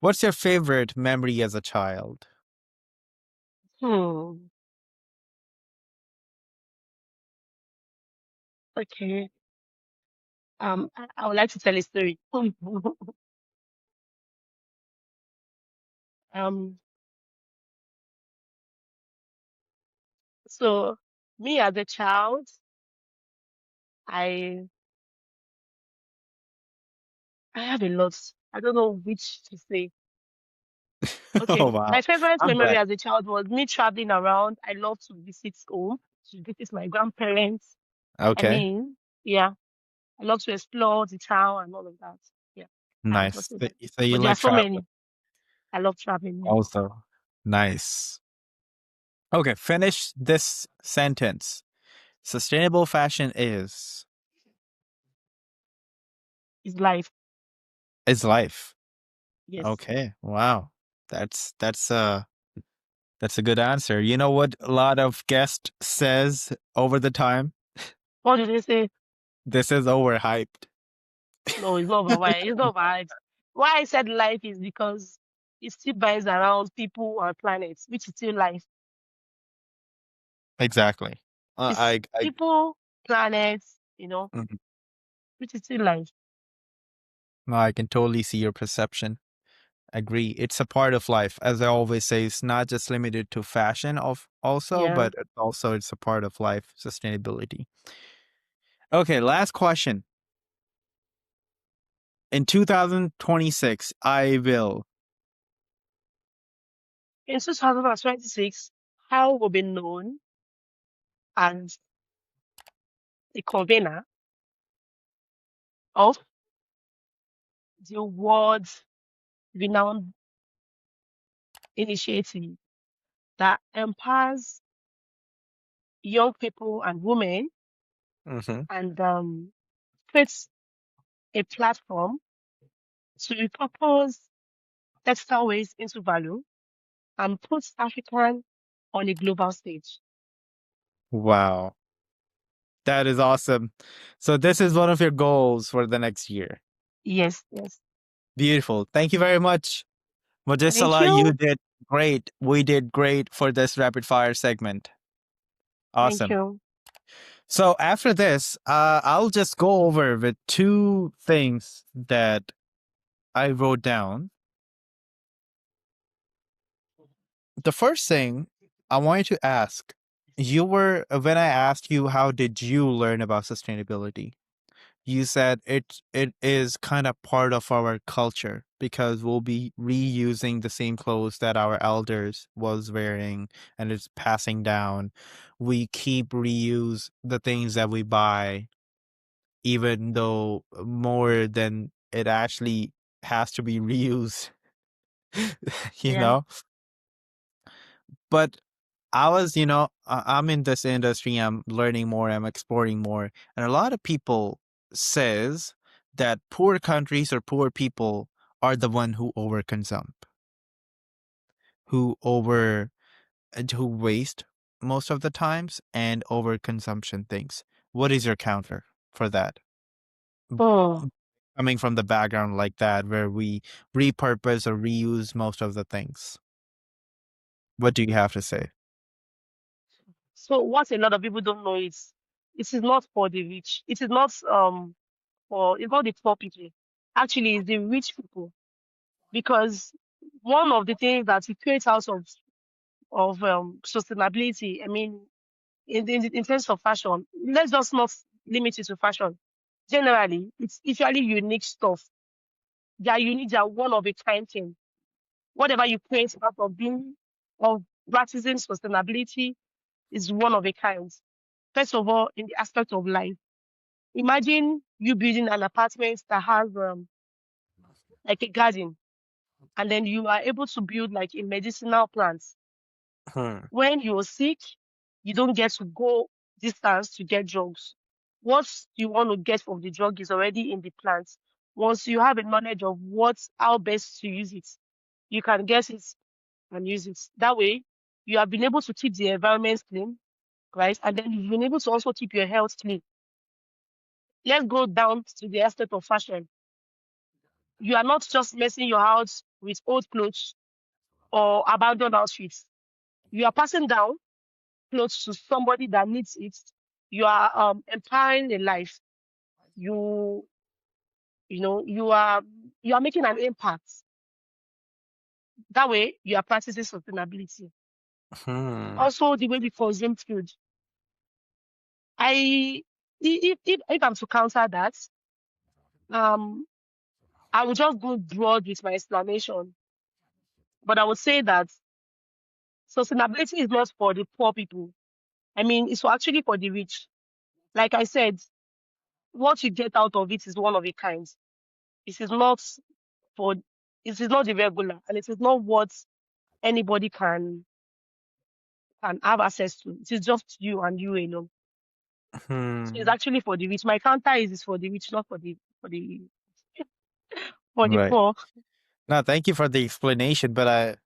What's your favorite memory as a child? Hmm. Okay. I would like to tell a story. um so me as a child, I I have a lot. I don't know which to say. Oh Okay, wow. my favorite I'm memory glad. as a child was me traveling around. I love to visit home, to visit my grandparents. I Okay. mean, yeah, I love to explore the town and all of that. Yeah, I would Nice. just say So that. so you But there are like so traveling. many. I love traveling. Yeah. Also, nice. Okay, finish this sentence. Sustainable fashion It's life. life. Yes. Okay. Wow. That's a good answer. You know what a lot of guests says over the time? What did they say? This is overhyped. No, it's not over. Why? It's not over. Why I said life is because it still binds around people or planets, which is still life. Exactly. It's I people, planets, mhm. which is still life. No, I can totally see your perception. Agree. It's a part of life. As I always say, it's not just limited to fashion of also, Yeah. but also it's a part of life, sustainability. Okay, last question. In 2026, I will. In 2026, how will be known as the convener of the world's renowned initiative that empowers young people and women Mm-hmm. and creates a platform to repurpose textile waste into value and puts African on a global stage. Wow. That is awesome. So this is one of your goals for the next year. Yes, yes. Beautiful. Thank you very much. Thank Mojisola, you you. did great. We did great for this rapid fire segment. Thank Awesome. you. So after this, I'll just go over with two things that I wrote down. The first thing I wanted to ask, when I asked you how did you learn about sustainability? You said it is kind of part of our culture because we'll be reusing the same clothes that our elders was wearing and it's passing down. We keep reuse the things that we buy, even though more than it actually has to be reused, you Yeah. know? But I'm in this industry, I'm learning more, I'm exploring more. And a lot of people says that poor countries or poor people are the one who overconsume, who over who waste most of the times and overconsumption things. What is your counter for that? Oh, Coming from the background like that, where we repurpose or reuse most of the things. What do you have to say? so what a lot of people don't know is it is not for the rich. It is not it's not the poor people. Actually, it's the rich people because one of the things that it creates out of sustainability. I mean, in terms of fashion, let's just not limit it to fashion. Generally, it's usually unique stuff. They are unique. They are one of a kind thing. Whatever you create out of practicing sustainability is one of a kind. First of all, in the aspect of life, imagine you building an apartment that has like a garden, and then you are able to build like a medicinal plant. Hmm. When you're sick, you don't get to go distance to get drugs. What you want to get from the drug is already in the plant. Once you have a knowledge of how best to use it, you can get it and use it. That way, you have been able to keep the environment clean, right? And then you've been able to also keep your health clean. Let's go down to the aspect of fashion. You are not just messing your house with old clothes or abandoned outfits. You are passing down clothes to somebody that needs it. You are empowering a life. You you know you are making an impact. That way, you are practicing sustainability. Hmm. Also, the way we consume food. If I'm to counter that, um, I will just go broad with my explanation. But I would say that sustainability is not for the poor people. I mean, it's actually for the rich. Like I said, what you get out of it is one of a kind. It is not for It is not the regular, and it is not what anybody can have access to. It is just you and you alone. So it's Hmm. actually for the rich. My counter is for the rich, not for the Right. poor. No, thank you for the explanation, but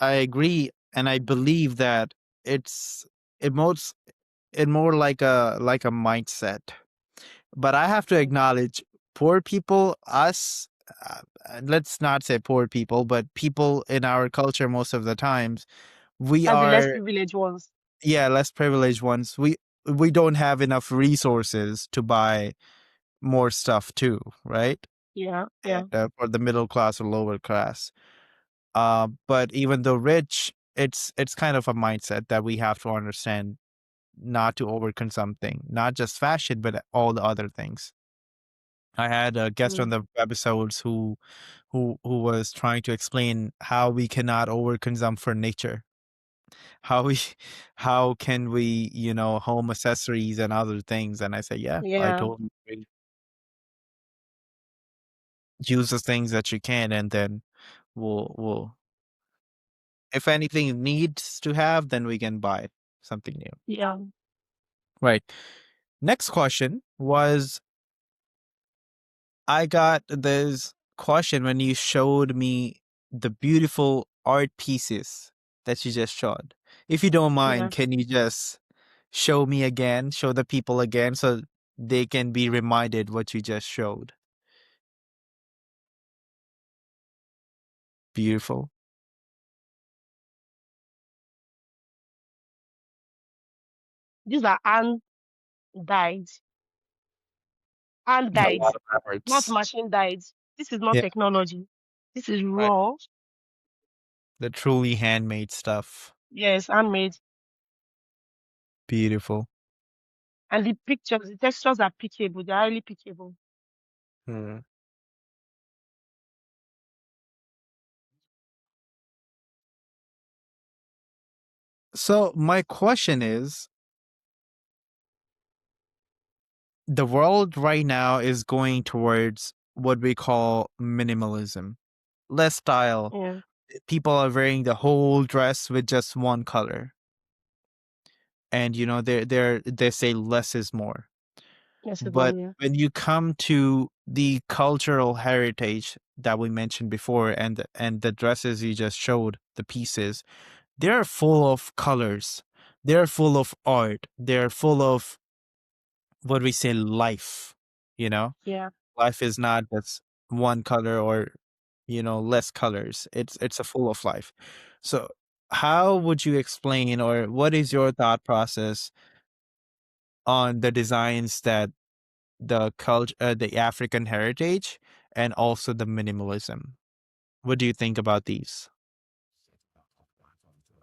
I agree and I believe that it's it most it more like a mindset. But I have to Mm. acknowledge poor people, us, let's not say poor people, but people in our culture most of the times, we That's the less are, privileged ones. yeah, less privileged ones. We don't have enough resources to buy more stuff too, right? Yeah, yeah, And, for the middle class or lower class. But even though rich, it's kind of a mindset that we have to understand not to overconsume thing, not just fashion, but all the other things. I had a guest on mm, the episodes who was trying to explain how we cannot overconsume for nature. How we how can we, home accessories and other things. And I say, yeah, I yeah, totally agree. Use the things that you can, and then we'll if anything needs to have, then we can buy something new. yeah. Right. Next question was, I got this question when you showed me the beautiful art pieces that you just showed. If you don't mind, Yeah. can you just show me again, show the people again so they can be reminded what you just showed? Beautiful. These are dyed, hand A dyed, lot of not arts. machine dyed. This is not Yeah, technology. This is right. raw. The truly handmade stuff. Yes, handmade. Beautiful. And the pictures, the textures are pickable. They're highly pickable. Hmm. So my question is, the world right now is going towards what we call minimalism. Less style. Yeah, People are wearing the whole dress with just one color. And they say less is more. yes, it's more. But Yeah, when you come to the cultural heritage that we mentioned before, and the dresses you just showed, the pieces, they're full of colors. They're full of art. They're full of what we say life, you know? yeah. Life is not just one color or less colors. It's a full of life. So how would you explain, or what is your thought process on the designs that the culture, the African heritage, and also the minimalism? What do you think about these?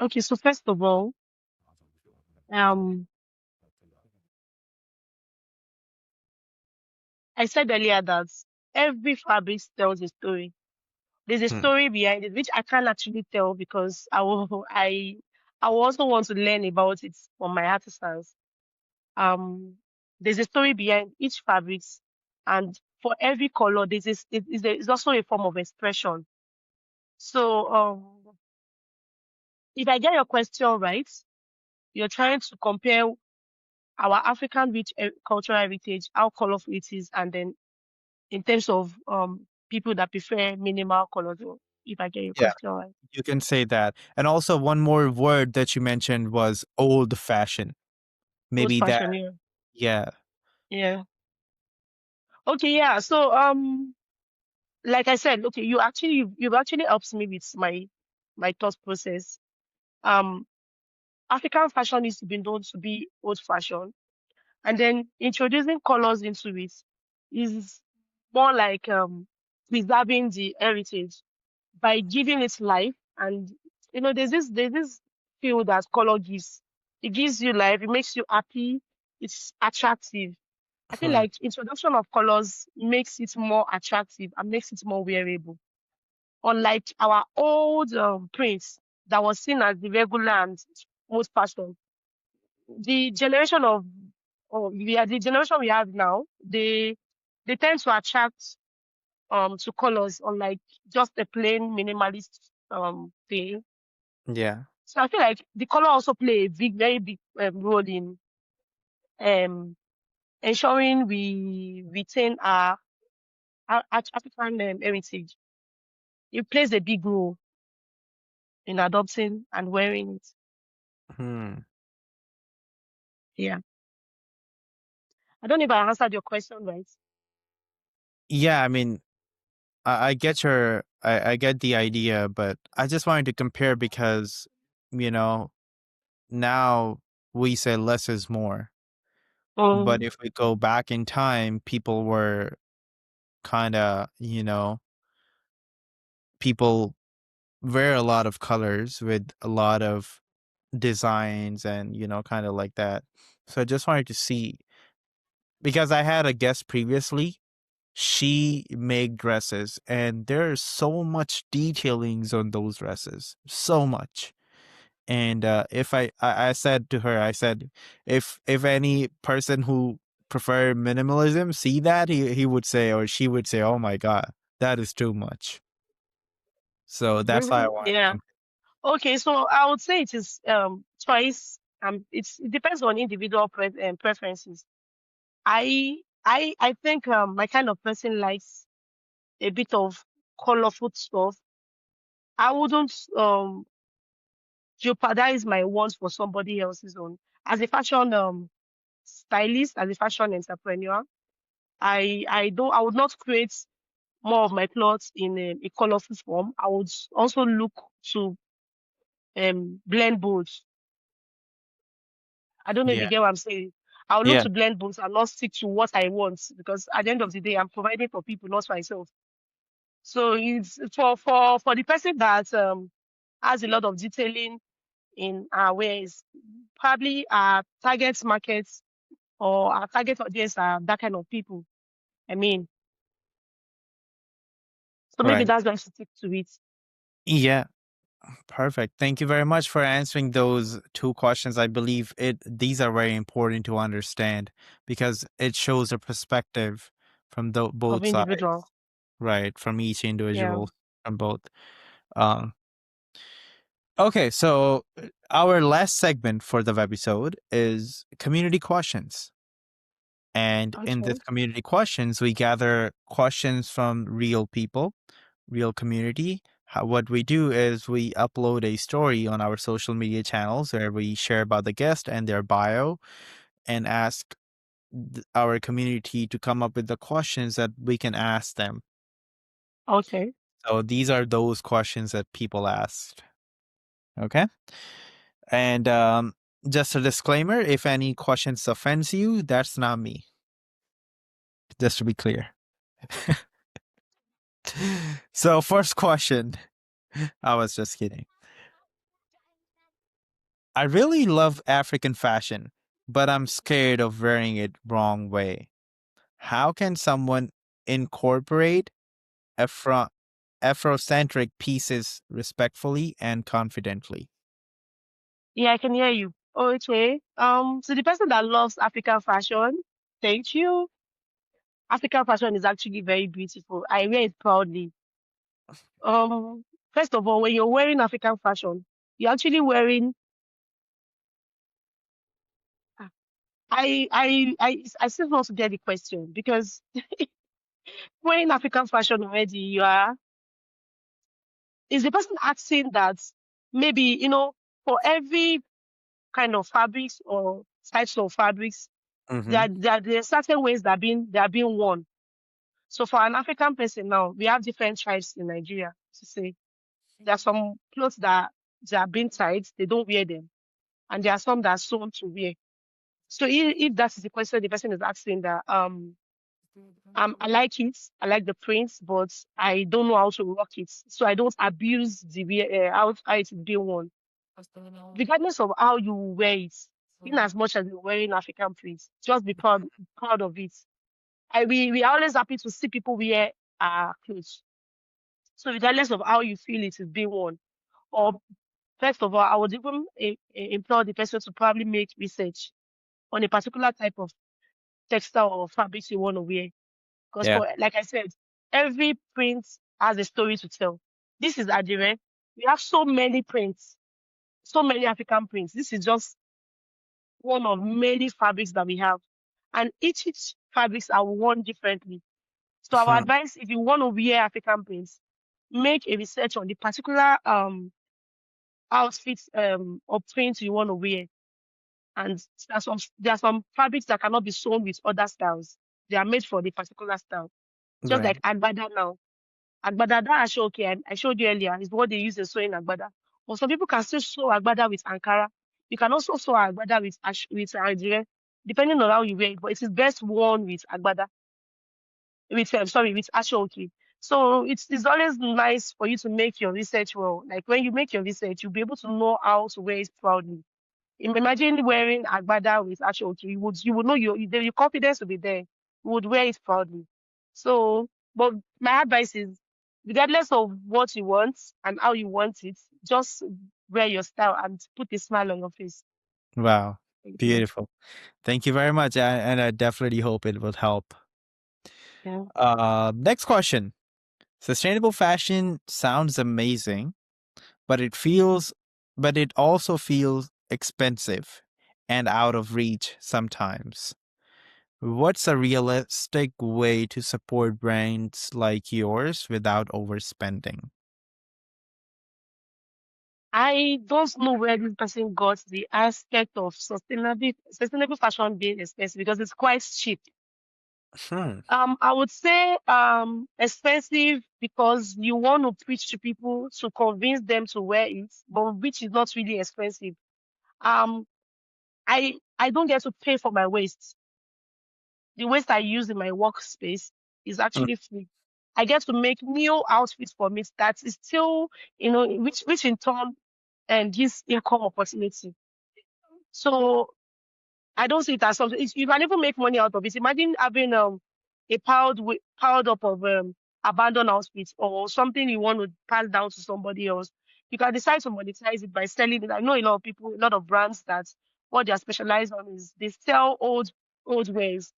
Okay, so first of all, um, I said earlier that every fabric tells a story. There's a Hmm. story behind it, which I can't actually tell because I will also want to learn about it from my artisans. Um, there's a story behind each fabric, and for every color, it's also a form of expression. So, if I get your question right, you're trying to compare our African rich cultural heritage, how colorful it is, and then in terms of people that prefer minimal colors. If I get your Yeah, question right, you can say that. And also one more word that you mentioned was old fashioned. old Maybe that, fashioned, yeah, yeah. yeah. Okay, yeah. So, like I said, okay, you've actually helped me with my thought process. Um, African fashion needs to be known to be old fashioned, and then introducing colors into it is more like preserving the heritage by giving it life. And there's this feel that color gives. It gives you life. It makes you happy. It's attractive. I feel Hmm. like introduction of colors makes it more attractive and makes it more wearable. Unlike our old prints that was seen as the regular and most fashion, the generation of the generation we have now, they tend to attract. to colors, unlike just a plain minimalist thing. Yeah. So I feel like the color also play a very big role in um ensuring we retain our African heritage. It plays a big role in adopting and wearing it. Hmm. Yeah. I don't know if I answered your question right. Yeah, I mean, I get I get the idea, but I just wanted to compare because, you know, now we say less is more. But Um, if we go back in time, people were kind of, people wear a lot of colors with a lot of designs and, kind of like that. So I just wanted to see because I had a guest previously. She made dresses and there's so much detailings on those dresses. So much. And if I said to her, I said, if any person who prefer minimalism see that, he would say or she would say, oh my God, that is too much. So that's why I wanted to yeah. Okay, so I would say it is choice. It depends on individual preferences. I think my kind of person likes a bit of colorful stuff. I wouldn't jeopardize my wants for somebody else's own. As a fashion stylist, as a fashion entrepreneur, I would not create more of my clothes in a colorful form. I would also look to blend both. I don't know if you Yeah. get what I'm saying. I'll look Yeah. to blend both and not stick to what I want, because at the end of the day, I'm providing for people, not for myself. So it's for the person that has a lot of detailing in our ways, probably our target markets or our target audience are that kind of people. I mean, so maybe Right. that's why I should stick to it. Yeah. Perfect. Thank you very much for answering those two questions. I believe these are very important to understand because it shows a perspective from Of both individual. sides, right? From each Yeah. individual, from both. Um, okay, so our last segment for the episode is community questions. And in this Okay. community questions, we gather questions from real people, real community. What we do is we upload a story on our social media channels where we share about the guest and their bio and ask our community to come up with the questions that we can ask them. Okay. So these are those questions that people asked. Okay. And just a disclaimer, if any questions offends you, that's not me. Just to be clear. So first question. I was just kidding. I really love African fashion, but I'm scared of wearing it wrong way. How can someone incorporate Afro Afrocentric pieces respectfully and confidently? Yeah, I can hear you. Okay. So the person that loves African fashion, thank you. African fashion is actually very beautiful. I wear it proudly. Um, First of all, when you're wearing African fashion, you're actually wearing. ah, I still want to get the question, because wearing African fashion already, is the person asking that maybe, for every kind of fabrics or types of fabrics, Mm-hmm. there are certain ways they are being worn. So for an African person now, we have different tribes in Nigeria to say. There are some clothes that they are being tied, they don't wear them. And there are some that are sewn to wear. So if that is the question the person is asking, that I like it, I like the prints, but I don't know how to rock it. So I don't abuse the wear, how it is being worn. Regardless of how you wear it, in as much as you're wearing African prints, just be proud of it. We are always happy to see people wear our clothes. So regardless of how you feel it is being worn, or first of all, I would even implore the person to probably make research on a particular type of textile or fabrics you want to wear. Because Yeah. for, like I said, every print has a story to tell. This is Adire. We have so many prints, so many African prints. This is just one of many fabrics that we have. And each fabrics are worn differently. So our Hmm. advice, if you want to wear African prints, make a research on the particular outfits or prints you want to wear. And there are some fabrics that cannot be sewn with other styles. They are made for the particular style. Just Right. like Agbada now. Agbada, that Aso Oke I showed you earlier, is what they use in sewing Agbada. But some people can still sew Agbada with Ankara. You can also sew Agbada with Adire, depending on how you wear it. But it is best worn with Agbada, with Aso Oke. So it's always nice for you to make your research well. Like when you make your research, you'll be able to know how to wear it proudly. Imagine wearing Agbada with Aso Oke. You would know your confidence will be there. You would wear it proudly. So, but my advice is, regardless of what you want and how you want it, just wear your style and put a smile on your face. Wow. Thank you. Beautiful. Thank you very much. And I definitely hope it will help. Yeah. Next question. Sustainable fashion sounds amazing, but it also feels expensive and out of reach sometimes. What's a realistic way to support brands like yours without overspending? I don't know where this person got the aspect of sustainable fashion being expensive because it's quite cheap. Hmm. I would say expensive because you want to preach to people to convince them to wear it, but which is not really expensive. Um, I don't get to pay for my waste. The waste I use in my workspace is Hmm. actually free. I get to make new outfits for me that is still, which in turn gives income opportunity. So I don't see it as something. You can even make money out of it. Imagine having a piled up of abandoned outfits or something you want to pass down to somebody else. You can decide to monetize it by selling it. I know a lot of people, a lot of brands that what they are specialized on is they sell old wares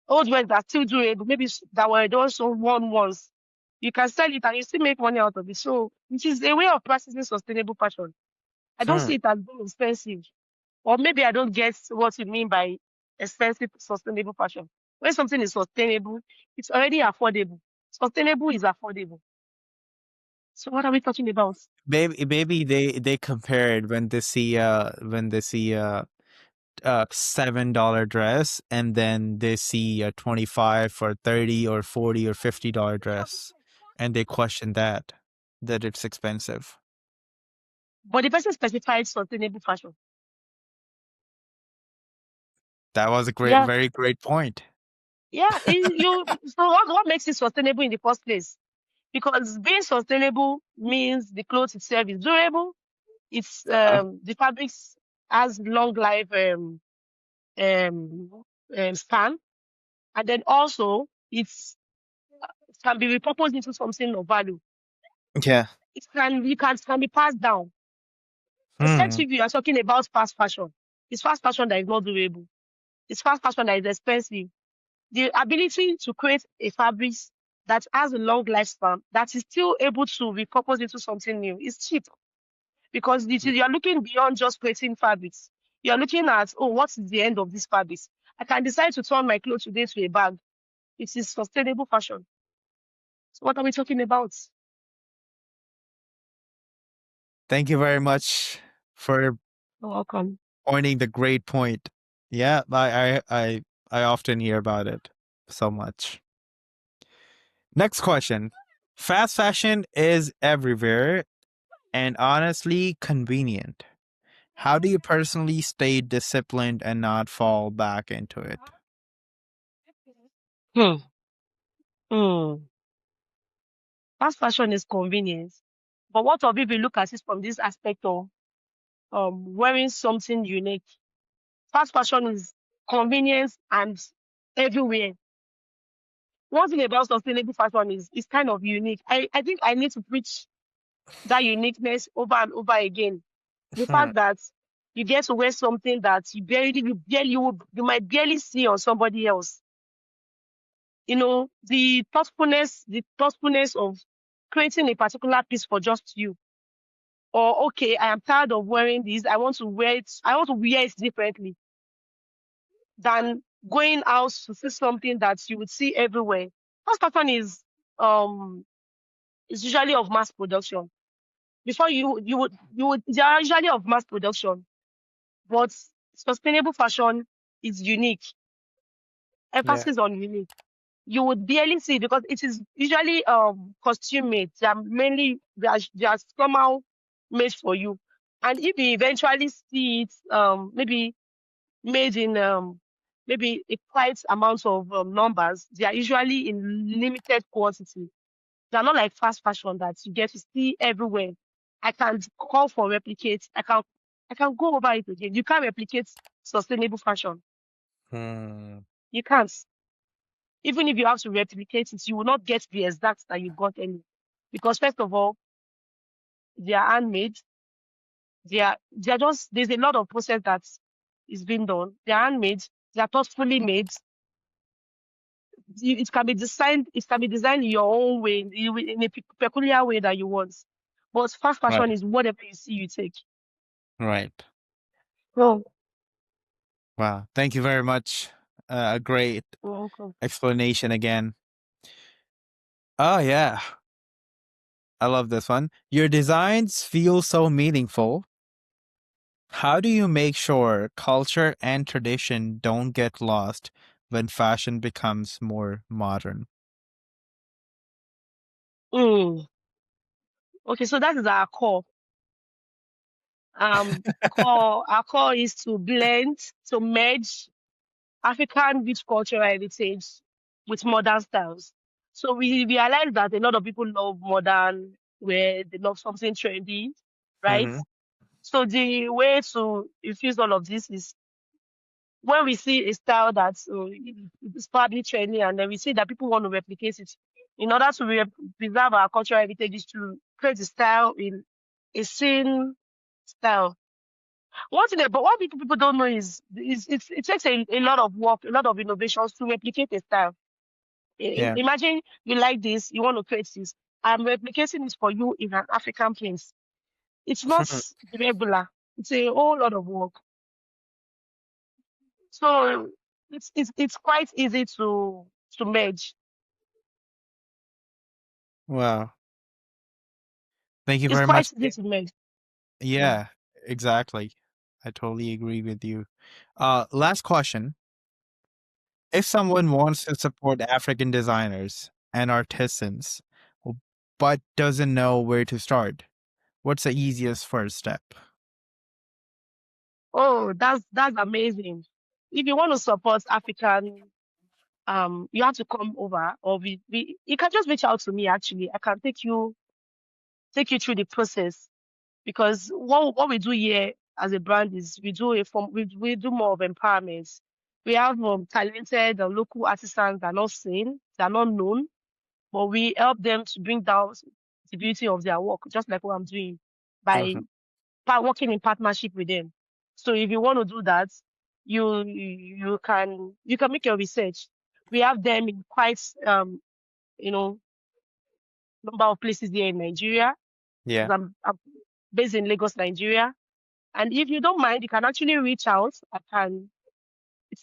that still durable, maybe that were also worn once. You can sell it and you still make money out of it. So it is a way of practicing sustainable fashion. I don't Hmm. see it as being expensive. Or maybe I don't get what you mean by expensive sustainable fashion. When something is sustainable, it's already affordable. Sustainable is affordable. So what are we talking about? Maybe they compared when they see a $7 dress and then they see a 25 or 30 or 40 or $50 dress and they question that it's expensive. But the person specified sustainable fashion. That was a Yeah, very great point. yeah. So what makes it sustainable in the first place? Because being sustainable means the clothes itself is durable. It's Uh, the fabrics has long life um, span, and then also it can be repurposed into something of value. yeah. It can be passed down. Except Hmm. if you are talking about fast fashion. It's fast fashion that is not durable. It's fast fashion that is expensive. The ability to create a fabric that has a long lifespan that is still able to repurpose into something new is cheap because you're looking beyond just creating fabrics. You're looking at, oh, what is the end of this fabric? I can decide to turn my clothes today to a bag. It is sustainable fashion. So what are we talking about? Thank you very much for You're welcome. pointing the great point. Yeah, I often hear about it so much. Next question. Fast fashion is everywhere and honestly convenient. How do you personally stay disciplined and not fall back into it? Hmm. Hmm. Fast fashion is convenience. But what of if you look at it from this aspect of wearing something unique? Fast fashion is convenience and everywhere. One thing about sustainable fashion is it's kind of unique. I think I need to preach that uniqueness over and over again. The Hmm. fact that you get to wear something that you might barely see on somebody else. the thoughtfulness of creating a particular piece for just you. Or, okay, I am tired of wearing this. I want to wear it differently than going out to see something that you would see everywhere. Fast fashion um is usually of mass production. Before they are usually of mass production, but sustainable fashion is unique. Yeah. Emphasis on unique. You would barely see it because it is usually costume made. They are somehow made for you. And if you eventually see it maybe made in maybe a quite amount of numbers, they are usually in limited quantity. They are not like fast fashion that you get to see everywhere. I can call for replicate. I can go over it again. You can't replicate sustainable fashion. Hmm. You can't. Even if you have to replicate it, you will not get the exact that you got any. Because first of all, they are handmade. They are just there's a lot of process that is being done. They are handmade. They are thoughtfully made. It can be designed. It can be designed in your own way, in a peculiar way that you want. But fast fashion Right. is whatever you see, you take. Right. Oh, Wow. Thank you very much. A great welcome. explanation again. Oh, yeah. I love this one. Your designs feel so meaningful. How do you make sure culture and tradition don't get lost when fashion becomes more modern? Mm. Okay, so that is our core. Our core is to blend, to merge African rich cultural heritage with modern styles. So we realize that a lot of people love modern, where they love something trendy, right? Mm-hmm. So the way to infuse all of this is when we see a style that's it's probably trendy, and then we see that people want to replicate it. In order to preserve our cultural heritage, is to create a style in a scene style. But what people don't know is it takes a lot of work, a lot of innovations to replicate a style. Yeah. Imagine you like this, you want to create this. I'm replicating it for you in an African place. It's not regular. It's a whole lot of work. So it's quite easy to merge. Wow. Thank you It's very much. quite easy to merge. Yeah. Yeah, exactly. I totally agree with you. Last question. If someone wants to support African designers and artisans, but doesn't know where to start, what's the easiest first step? Oh, that's amazing. If you want to support African, you have to come over, or you can just reach out to me. Actually, I can take you through the process, because what we do here as a brand is we do more of empowerment. We have talented local artisans that are not seen, they are not known, but we help them to bring down the beauty of their work, just like what I'm doing by Mhm. working in partnership with them. So if you want to do that, you can make your research. We have them in quite you know number of places here in Nigeria, Yeah. because I'm based in Lagos, Nigeria. And if you don't mind, you can actually reach out. I can.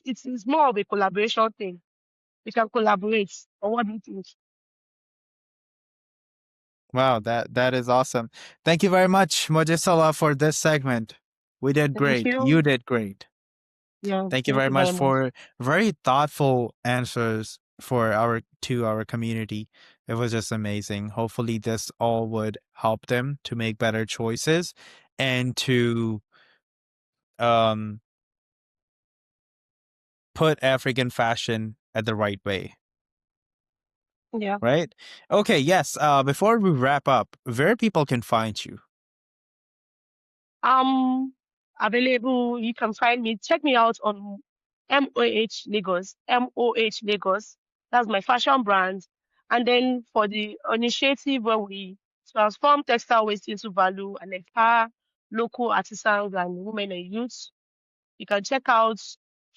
It's more of a collaboration thing. We can collaborate. Or what do you think? Wow, that is awesome. Thank you very much, Mojisola, for this segment. We did Thank great. You you. did great. Yeah, Thank you thank very you much very much. for very thoughtful answers for our community. It was just amazing. Hopefully this all would help them to make better choices and to um put African fashion at the right way, Yeah. right? Okay, yes. Before we wrap up, where people can find you. Um, Available. You can find me. Check me out on MOH Lagos. MOH Lagos. That's my fashion brand. And then for the initiative where we transform textile waste into value and empower local artisans and women and youths, you can check out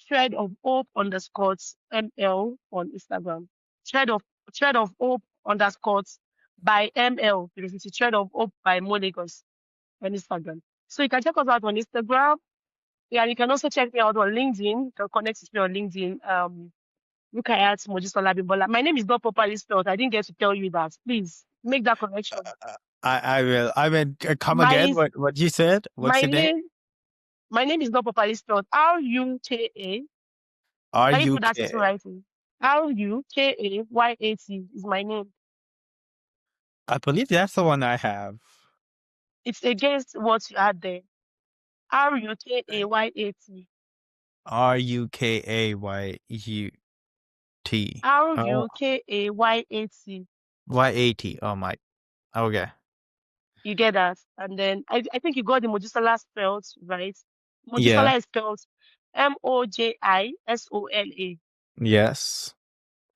Thread of Hope _ ML on Instagram. thread of hope underscore by ML. Because it's a thread of hope by Moolegos on Instagram. So you can check us out on Instagram. Yeah, you can also check me out on LinkedIn. You can connect with me on LinkedIn. Look at Mojisola Abimbola. My name is not properly spelled. I didn't get to tell you that. Please make that correction. I will. I mean, come My again. What you said? What's my your name? name is not properly spelled. RUKA. Can you put that into RUK. writing? RUKAYAT is my name. I believe that's the one I have. It's against what you had there. RUKAYAT. RUKAYUT. Oh, RUKAYAT. YAT. Oh my. Okay. You get that? And then I think you got the Mojisola spelled right. Yeah. Mojisola is spelled Mojisola. Yes.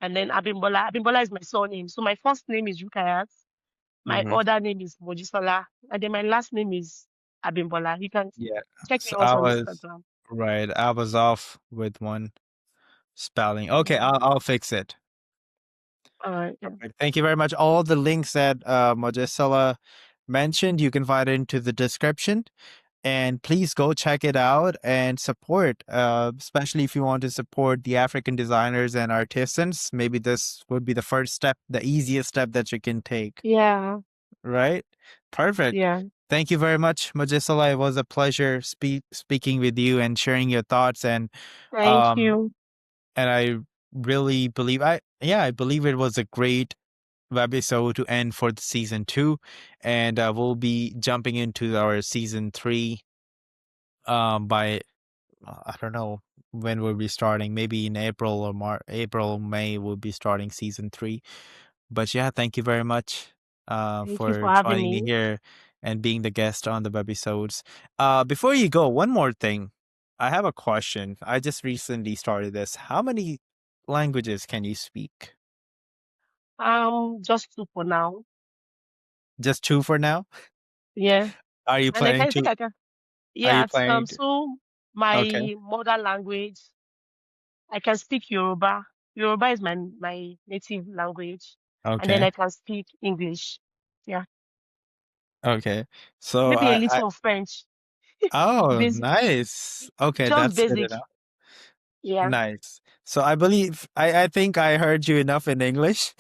And then Abimbola. Abimbola is my surname. So my first name is Rukayat. My Mm-hmm. other name is Mojisola. And then my last name is Abimbola. You can Yeah. check me So out I on was Instagram. right. I was off with one spelling. Okay, Yeah. I'll fix it. All right. Yeah. Perfect. Thank you very much. All the links that Mojisola mentioned, you can find it into the description. And please go check it out and support, especially if you want to support the African designers and artisans. Maybe this would be the first step, the easiest step that you can take. Yeah. Right? Perfect. Yeah. Thank you very much, Mojisola. It was a pleasure speaking with you and sharing your thoughts. And Thank um, you. and I really believe I believe it was a great webisode to end for the season 2, and we'll be jumping into our season 3 by I don't know when we'll be starting. Maybe in April or April, May, we'll be starting season 3. But yeah, thank you very much Thank you for for having joining me me. here and being the guest on the webisodes. Before you go, one more thing. I have a question. I just recently started this. How many languages can you speak? Just two for now. Just 2 for now? Yeah. Are you And I planning can think to? I can. Are you Yeah. planning to? So Okay. my mother language, I can speak Yoruba. Yoruba is my native language. And then Okay. I can speak English. Yeah. Okay. So Maybe a I little of French. oh, Basic. nice. Okay, Just that's good basic. enough. Yeah. Nice. So I believe I think I heard you enough in English.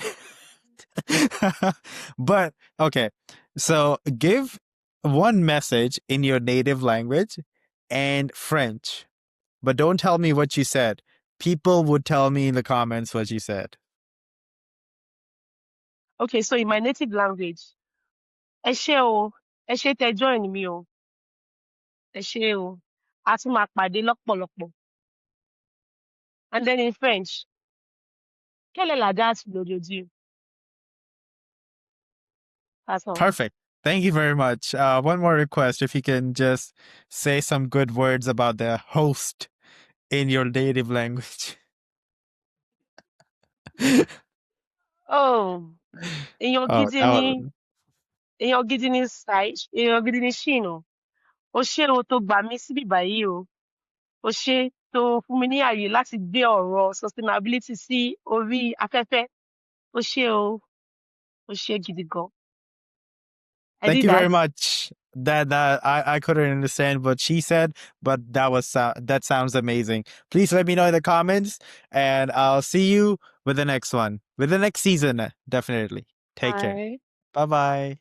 But okay. So give one message in your native language and French. But don't tell me what you said. People would tell me in the comments what you said. Okay, so in my native language, ẹ ṣé o, ẹ ṣé tẹ́ join mi o, ẹ ṣé o, a tún máa pàdé lọ́pọ̀lọpọ̀. And then in French, quelle est la date d'aujourd'hui? That's all. Perfect. Thank you very much. One more request. If you can just say some good words about the host in your native language. Oh, èèyàn Oh, gidi ni, èèyàn gidi ni Sai, èèyàn gidi ni Shino. Ó ṣé o tó gbà mí síbí báyìí o. Ó ṣé tó fún mi ní àyè láti gbé ọ̀rọ̀ sustainability sí orí afẹ́fẹ́. Ó ṣé o, ó ṣé gidi gan. I thank did you very that. much. That I couldn't understand what she said, but that sounds amazing. Please let me know in the comments, and I'll see you with the next one, with the next season, definitely. Take care. Bye. Bye bye.